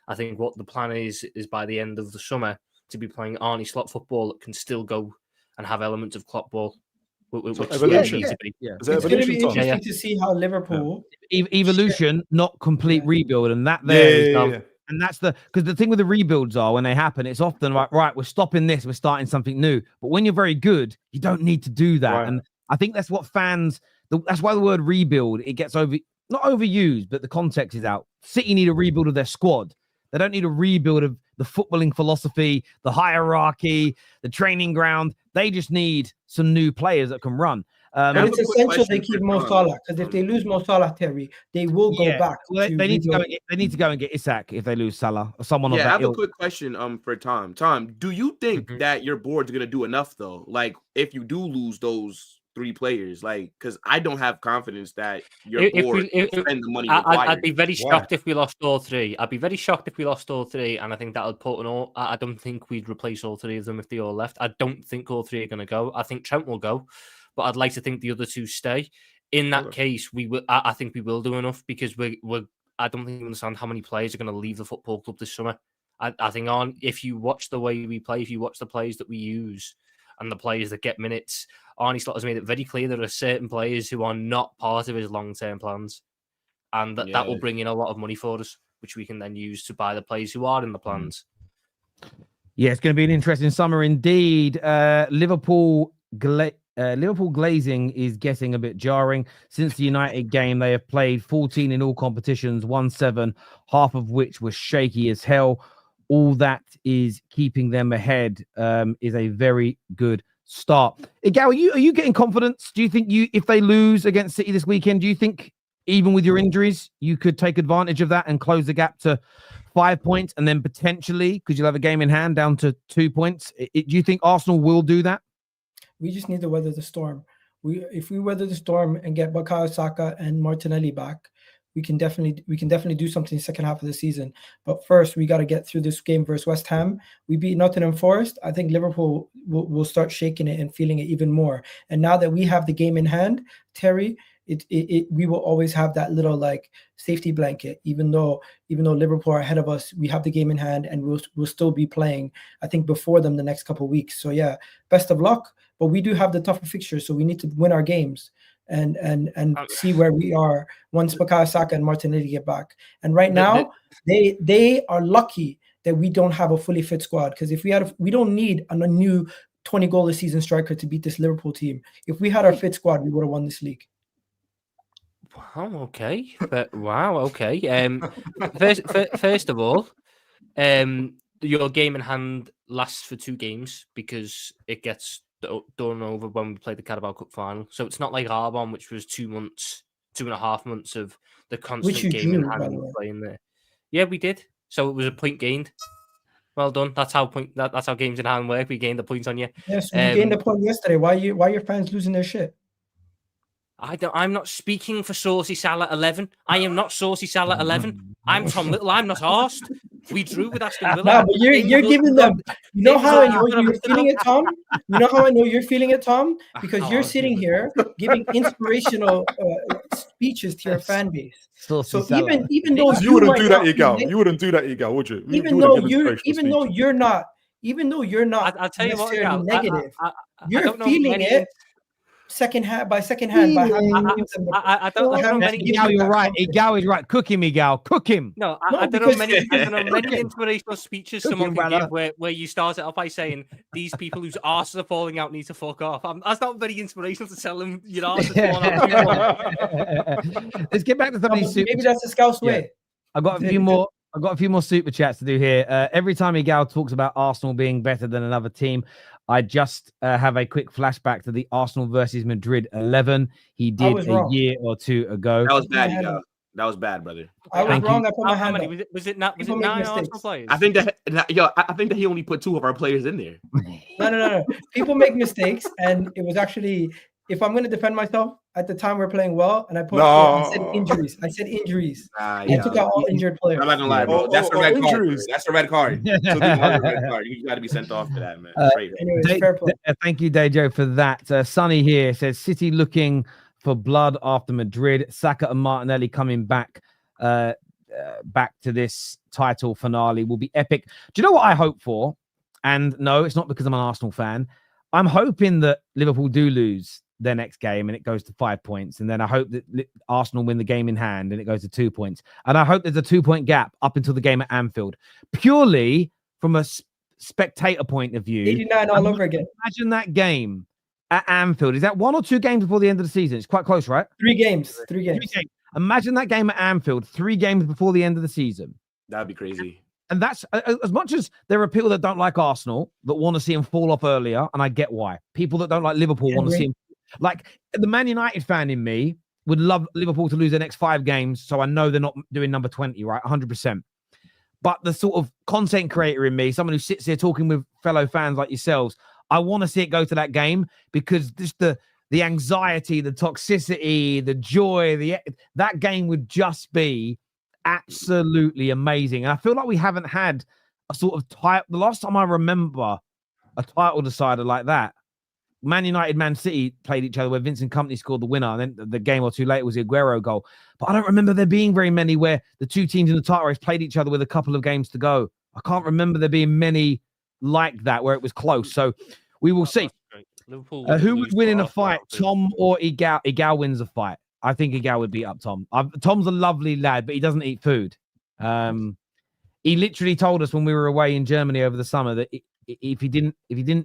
I think what the plan is by the end of the summer to be playing Arne Slot football that can still go and have elements of Klopp ball. Which evolution. It's going to be interesting to see how Liverpool evolution, not complete rebuild, and that there and that's because the thing with the rebuilds are when they happen, it's often like, right, we're stopping this, we're starting something new. But when you're very good, you don't need to do that, right. And I think that's what that's why the word rebuild, it gets not overused, but the context is out. City need a rebuild of their squad. They don't need a rebuild of the footballing philosophy, the hierarchy, the training ground. They just need some new players that can run. And it's essential they keep Mo Salah, because if they lose Mo Salah, Terry, they will go back. Well, they need to go and get Isak if they lose Salah or someone. Yeah, I have a quick question for Tom. Tom, do you think that your board's gonna do enough though? Like, if you do lose those 3 players, like, because I don't have confidence that your board will spend the money. I'd be very shocked if we lost all 3. I'd be very shocked if we lost all 3, and I think that would put I don't think we'd replace all 3 of them if they all left. I don't think all 3 are going to go. I think Trent will go, but I'd like to think the other 2 stay. In that case, we will. I think we will do enough because we're. I don't think you understand how many players are going to leave the football club this summer. I think if you watch the way we play, if you watch the players that we use and the players that get minutes, Arne Slot has made it very clear there are certain players who are not part of his long-term plans, and that will bring in a lot of money for us, which we can then use to buy the players who are in the plans. Yeah, it's going to be an interesting summer indeed. Liverpool glazing is getting a bit jarring. Since the United game, they have played 14 in all competitions, won 7, half of which was shaky as hell. All that is keeping them ahead is a very good start. Egal, are you getting confidence? Do you think if they lose against City this weekend, do you think even with your injuries, you could take advantage of that and close the gap to 5 points, and then potentially, because you'll have a game in hand, down to 2 points. Do you think Arsenal will do that? We just need to weather the storm. If we weather the storm and get Bukayo Saka and Martinelli back, we can definitely do something in the second half of the season. But first, we got to get through this game versus West Ham. We beat Nottingham Forest. I think Liverpool will start shaking it and feeling it even more. And now that we have the game in hand, Terry, we will always have that little like safety blanket. Even though Liverpool are ahead of us, we have the game in hand, and we'll still be playing, I think, before them the next couple of weeks. So yeah, best of luck. But we do have the tougher fixtures, so we need to win our games and see where we are once Bukayo Saka and Martinelli get back. And right now, they are lucky that we don't have a fully fit squad, because if we don't need a new 20-goal a season striker to beat this Liverpool team. If we had our fit squad, we would have won this league. Wow. Okay. But wow. Okay. First of all, your game in hand lasts for 2 games because it gets done over when we play the Carabao Cup final. So it's not like our one, which was 2.5 months of the constant game in hand playing there. Yeah, we did. So it was a point gained. Well done. That's how games in hand work. We gained the points on you. Yes, we gained a point yesterday. Why your fans losing their shit? I'm not speaking for Saucy Salah 11. I am not Saucy Salah 11. I'm Tom Little. I'm not arsed. We drew with Aston Villa. No, but you're giving them. You know how I know you're feeling it, Tom? You know how I know you're feeling it, Tom? Because you're sitting here giving inspirational speeches to your fan base. So even though you wouldn't do that, Egal. You wouldn't do that, Egal, would you? Even though you're not I'll tell you what, Egal, negative. You're feeling it. Second hand by having I don't know many. Egal, you're right. Egal is right. Cook him, Egal. Cook him. No, I don't know many inspirational speeches someone can give where you start it off by saying these people whose arses are falling out need to fuck off. That's not very inspirational to tell them your arse is falling out. Let's get back to some of these. Maybe that's the Scouse way. I've got a few more super chats to do here. Every time Egal talks about Arsenal being better than another team, I just have a quick flashback to the Arsenal versus Madrid 11 he did a year or 2 ago. That was bad, Egal. That was bad, brother. I was wrong. I put my hand up. Was it 9 Arsenal players? I think that he only put 2 of our players in there. No. People make mistakes, and it was actually, if I'm going to defend myself, at the time we're playing well, and I said injuries. I took out all injured players. I'm not gonna lie, bro. That's a red card. That's a red card. So red card. You got to be sent off for that, man. Anyways, fair play. Thank you, Dejo, for that. Sonny here says City looking for blood after Madrid. Saka and Martinelli coming back to this title finale will be epic. Do you know what I hope for? And no, it's not because I'm an Arsenal fan. I'm hoping that Liverpool do lose their next game and it goes to 5 points. And then I hope that Arsenal win the game in hand and it goes to 2 points. And I hope there's a 2-point gap up until the game at Anfield. Purely from a spectator point of view. 89 all over again. Imagine that game at Anfield. Is that 1 or 2 games before the end of the season? It's quite close, right? 3 games. Imagine that game at Anfield 3 games before the end of the season. That'd be crazy. And that's, as much as there are people that don't like Arsenal that want to see him fall off earlier, and I get why. People that don't like Liverpool want to see him. Like, the Man United fan in me would love Liverpool to lose their next 5 games, so I know they're not doing number 20, right? 100%. But the sort of content creator in me, someone who sits here talking with fellow fans like yourselves, I want to see it go to that game, because just the anxiety, the toxicity, the joy, that game would just be absolutely amazing. And I feel like we haven't had a sort of title. The last time I remember a title decider like that, Man United, Man City played each other where Vincent Kompany scored the winner, and then the game or 2 later was the Aguero goal. But I don't remember there being very many where the 2 teams in the title race played each other with a couple of games to go. I can't remember there being many like that where it was close. So we will see. Who would win in a fight, Tom or Egal? Egal wins a fight. I think Egal would beat up Tom. Tom's a lovely lad, but he doesn't eat food. He literally told us when we were away in Germany over the summer that if he didn't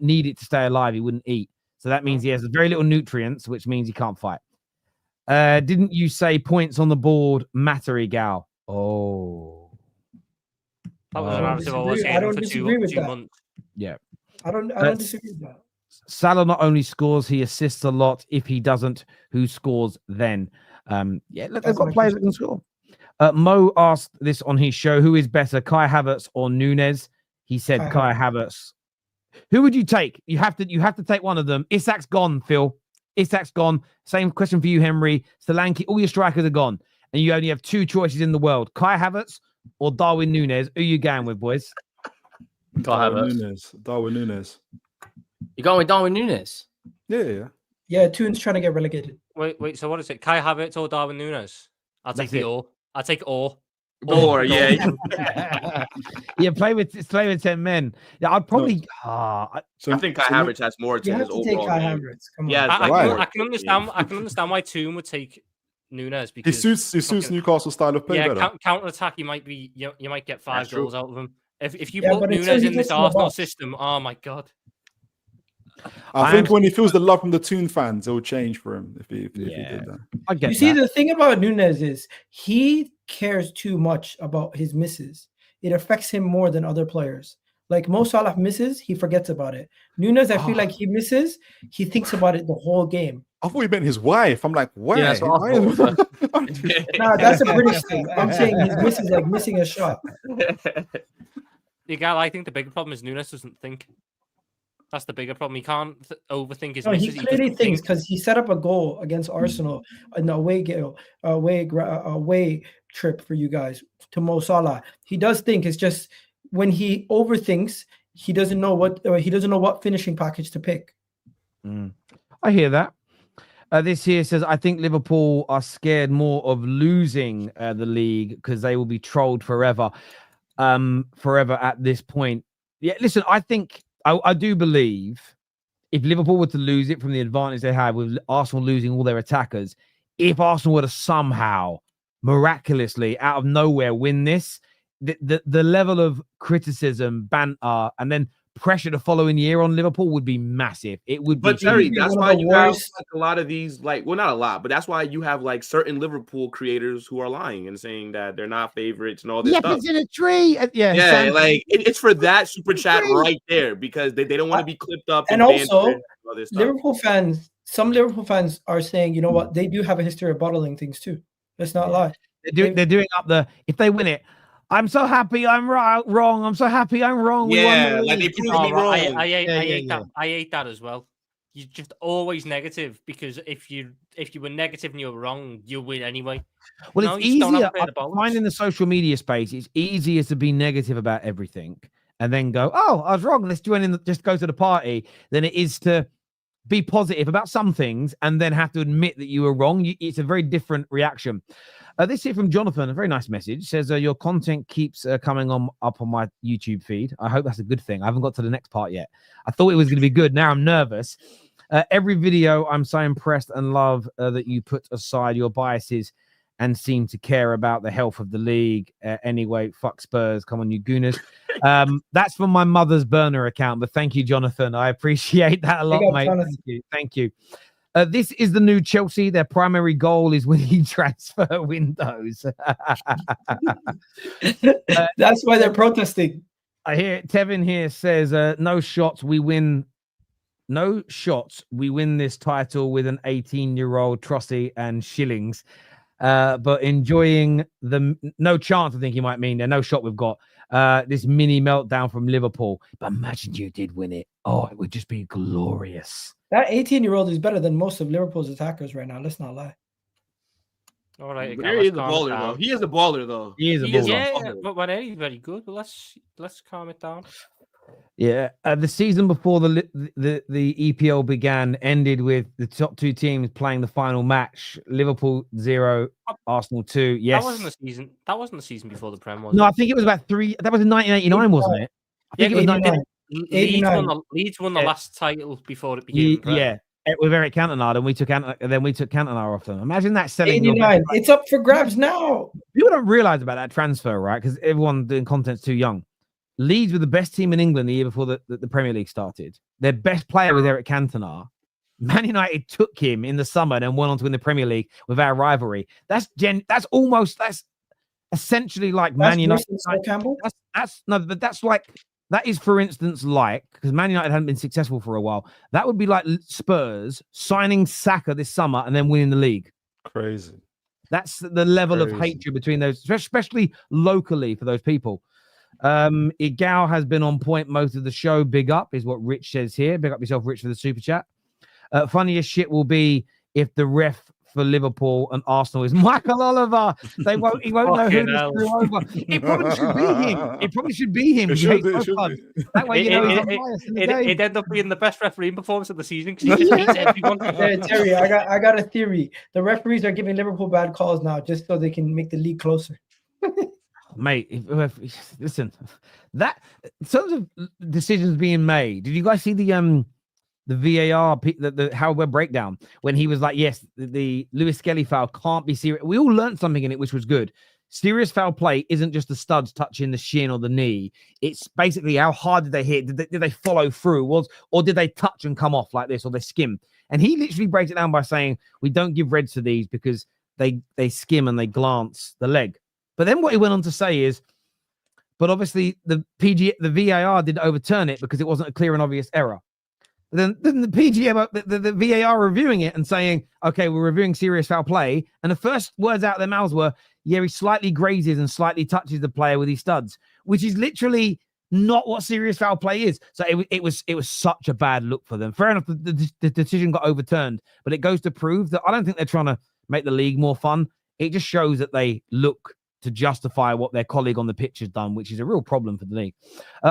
need it to stay alive, he wouldn't eat. So that means he has very little nutrients, which means he can't fight. Didn't you say points on the board matter, Egal? Oh. That was an answer I was hearing for 2 months. Yeah. I don't disagree with that. Salah not only scores, he assists a lot. If he doesn't, who scores then? Yeah, look, they've got players that can score. Mo asked this on his show: who is better, Kai Havertz or Nunes? He said Kai Havertz. Who would you take? You have to take one of them. Isak's gone, Phil. Isak's gone. Same question for you, Henry. Solanke, all your strikers are gone. And you only have two choices in the world. Kai Havertz or Darwin Nunes. Who you going with, boys? Darwin Nunes. You going with Darwin Nunes? Yeah, Toon's trying to get relegated. Wait. So what is it? Kai Havertz or Darwin Nunes? I'll take the or. I'll take or. Or yeah. Yeah, play with 10 men. Yeah, I'd probably. I think Kai Havertz has more to his overall. Take Kai Havertz. Come on. Yeah, I can understand. I can understand why Toon would take Nunes because he suits Newcastle's style of play better. Counter attack. You might get 5 goals out of him. If you put Nunes in this Arsenal system, oh my god. I think when he feels the love from the Toon fans, it will change for him if he did that. I get see, the thing about Nunes is he cares too much about his misses. It affects him more than other players. Like Mo Salah misses, he forgets about it. Nunes, I feel like he misses, he thinks about it the whole game. I thought he meant his wife. I'm like, why? Yeah, Nah, that's a British thing. I'm saying his misses like missing a shot. Egal, I think the bigger problem is Nunes doesn't think. That's the bigger problem. He can't overthink his misses. He clearly thinks because he set up a goal against Arsenal in the away trip for you guys to Mo Salah. He does think. It's just when he overthinks, he doesn't know what finishing package to pick. I hear that. This here says, I think Liverpool are scared more of losing the league because they will be trolled forever at this point. Yeah, listen, I think I do believe if Liverpool were to lose it from the advantage they had with Arsenal losing all their attackers, if Arsenal were to somehow miraculously out of nowhere win this, the level of criticism, banter, and then pressure the following year on Liverpool would be massive. It would be. But Terry, that's why you have like a lot of these, like, well, not a lot, but that's why you have like certain Liverpool creators who are lying and saying that they're not favorites and all this stuff. It's in a tree. Yeah, like it's for that super chat right there because they don't want to be clipped up. And also, Liverpool fans, some Liverpool fans are saying, you know what, they do have a history of bottling things too. Let's not lie. They're doing up the, if they win it, I'm so happy I'm wrong. I'm so happy I'm wrong. Yeah, like they proved me wrong. I hate that as well. You're just always negative because if you were negative and you were wrong, you win anyway. Well, it's easier. I find in the social media space, it's easier to be negative about everything and then go, "Oh, I was wrong. Let's just go to the party," than it is to be positive about some things and then have to admit that you were wrong. It's a very different reaction. This here from Jonathan, a very nice message, says, your content keeps coming up on my YouTube feed. I hope that's a good thing. I haven't got to the next part yet. I thought it was going to be good. Now I'm nervous. Every video, I'm so impressed and love that you put aside your biases and seem to care about the health of the league. Anyway, fuck Spurs. Come on, you gooners. That's from my mother's burner account, but thank you, Jonathan. I appreciate that a lot, mate. Thank you. This is the new Chelsea. Their primary goal is winning transfer windows. That's why they're protesting. I hear Tevin here says, no shots, we win. No shots, we win this title with an 18-year-old Trossi and Shillings. But enjoying no chance, I think you might mean there. No shot we've got. This mini meltdown from Liverpool. But imagine you did win it. Oh, it would just be glorious. That 18-year-old is better than most of Liverpool's attackers right now. Let's not lie. All right, he is a baller though. He is a baller though. He is a baller. Yeah, but he's very good. But let's calm it down. Yeah, the season before the EPL began ended with the top two teams playing the final match. Liverpool 0, Arsenal 2. Yes, that wasn't the season before the Prem, was no, it? I think it was about 3. That was in 1989, wasn't it? I think it was 89. Leeds won the last title before it became Prem. Yeah. With Eric Cantona, and we took Cantona off them. Imagine that selling. 89. It's up for grabs now. People don't realize about that transfer, right? Because everyone doing content's too young. Leeds were the best team in England the year before the Premier League started. Their best player was Eric Cantona. Man United took him in the summer and then went on to win the Premier League with our rivalry. That's essentially like Man United. That is, for instance, like, because Man United hadn't been successful for a while. That would be like Spurs signing Saka this summer and then winning the league. Crazy. That's the level of hatred between those, especially locally for those people. Egal has been on point most of the show. Big up is what Rich says here. Big up yourself, Rich, for the super chat. Funniest shit will be if the ref for Liverpool and Arsenal is Michael Oliver. He won't know who to screw over. It probably should be him. It probably should be him. That way, it ended up being the best refereeing performance of the season because he just beats everyone. Terry, I got a theory. The referees are giving Liverpool bad calls now just so they can make the league closer. Mate, listen, that in terms of decisions being made, did you guys see the VAR, the Howard breakdown when he was like, yes, the Lewis Skelly foul can't be serious. We all learned something in it, which was good. Serious foul play isn't just the studs touching the shin or the knee. It's basically how hard did they hit? Did they follow through? Or did they touch and come off like this, or they skim? And he literally breaks it down by saying, we don't give reds to these because they skim and they glance the leg. But then what he went on to say is, but obviously the VAR didn't overturn it because it wasn't a clear and obvious error. Then the PGM, the VAR reviewing it and saying, okay, we're reviewing serious foul play. And the first words out of their mouths were, yeah, he slightly grazes and slightly touches the player with his studs, which is literally not what serious foul play is. So it was such a bad look for them. Fair enough, the decision got overturned, but it goes to prove that I don't think they're trying to make the league more fun. It just shows that they look to justify what their colleague on the pitch has done, which is a real problem for the league.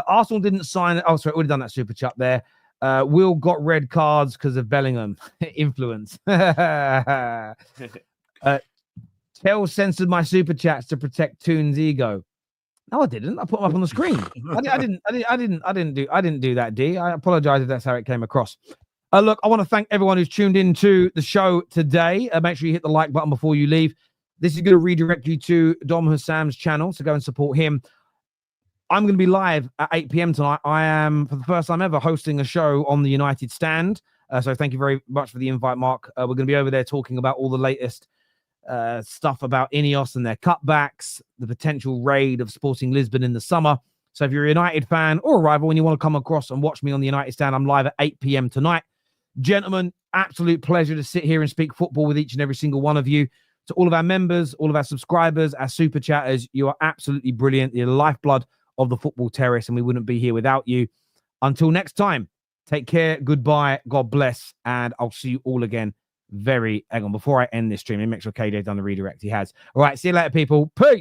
Arsenal didn't sign it. Oh, sorry, already done that super chat there. Will got red cards because of Bellingham influence. Tell censored my super chats to protect Toon's ego. No, I didn't. I put them up on the screen. I didn't do that, D. I apologize if that's how it came across. Look, I want to thank everyone who's tuned in to the show today. Make sure you hit the like button before you leave. This is going to redirect you to Dom Hassam's channel, so go and support him. I'm going to be live at 8 p.m. tonight. I am, for the first time ever, hosting a show on the United Stand. So thank you very much for the invite, Mark. We're going to be over there talking about all the latest stuff about Ineos and their cutbacks, the potential raid of Sporting Lisbon in the summer. So if you're a United fan or a rival and you want to come across and watch me on the United Stand, I'm live at 8 p.m. tonight. Gentlemen, absolute pleasure to sit here and speak football with each and every single one of you. To all of our members, all of our subscribers, our super chatters, you are absolutely brilliant. You're the lifeblood of the Football Terrace, and we wouldn't be here without you. Until next time, take care, goodbye, God bless, and I'll see you all again very, hang on, before I end this stream, make sure KJ's done the redirect. He has. All right, see you later, people. Peace.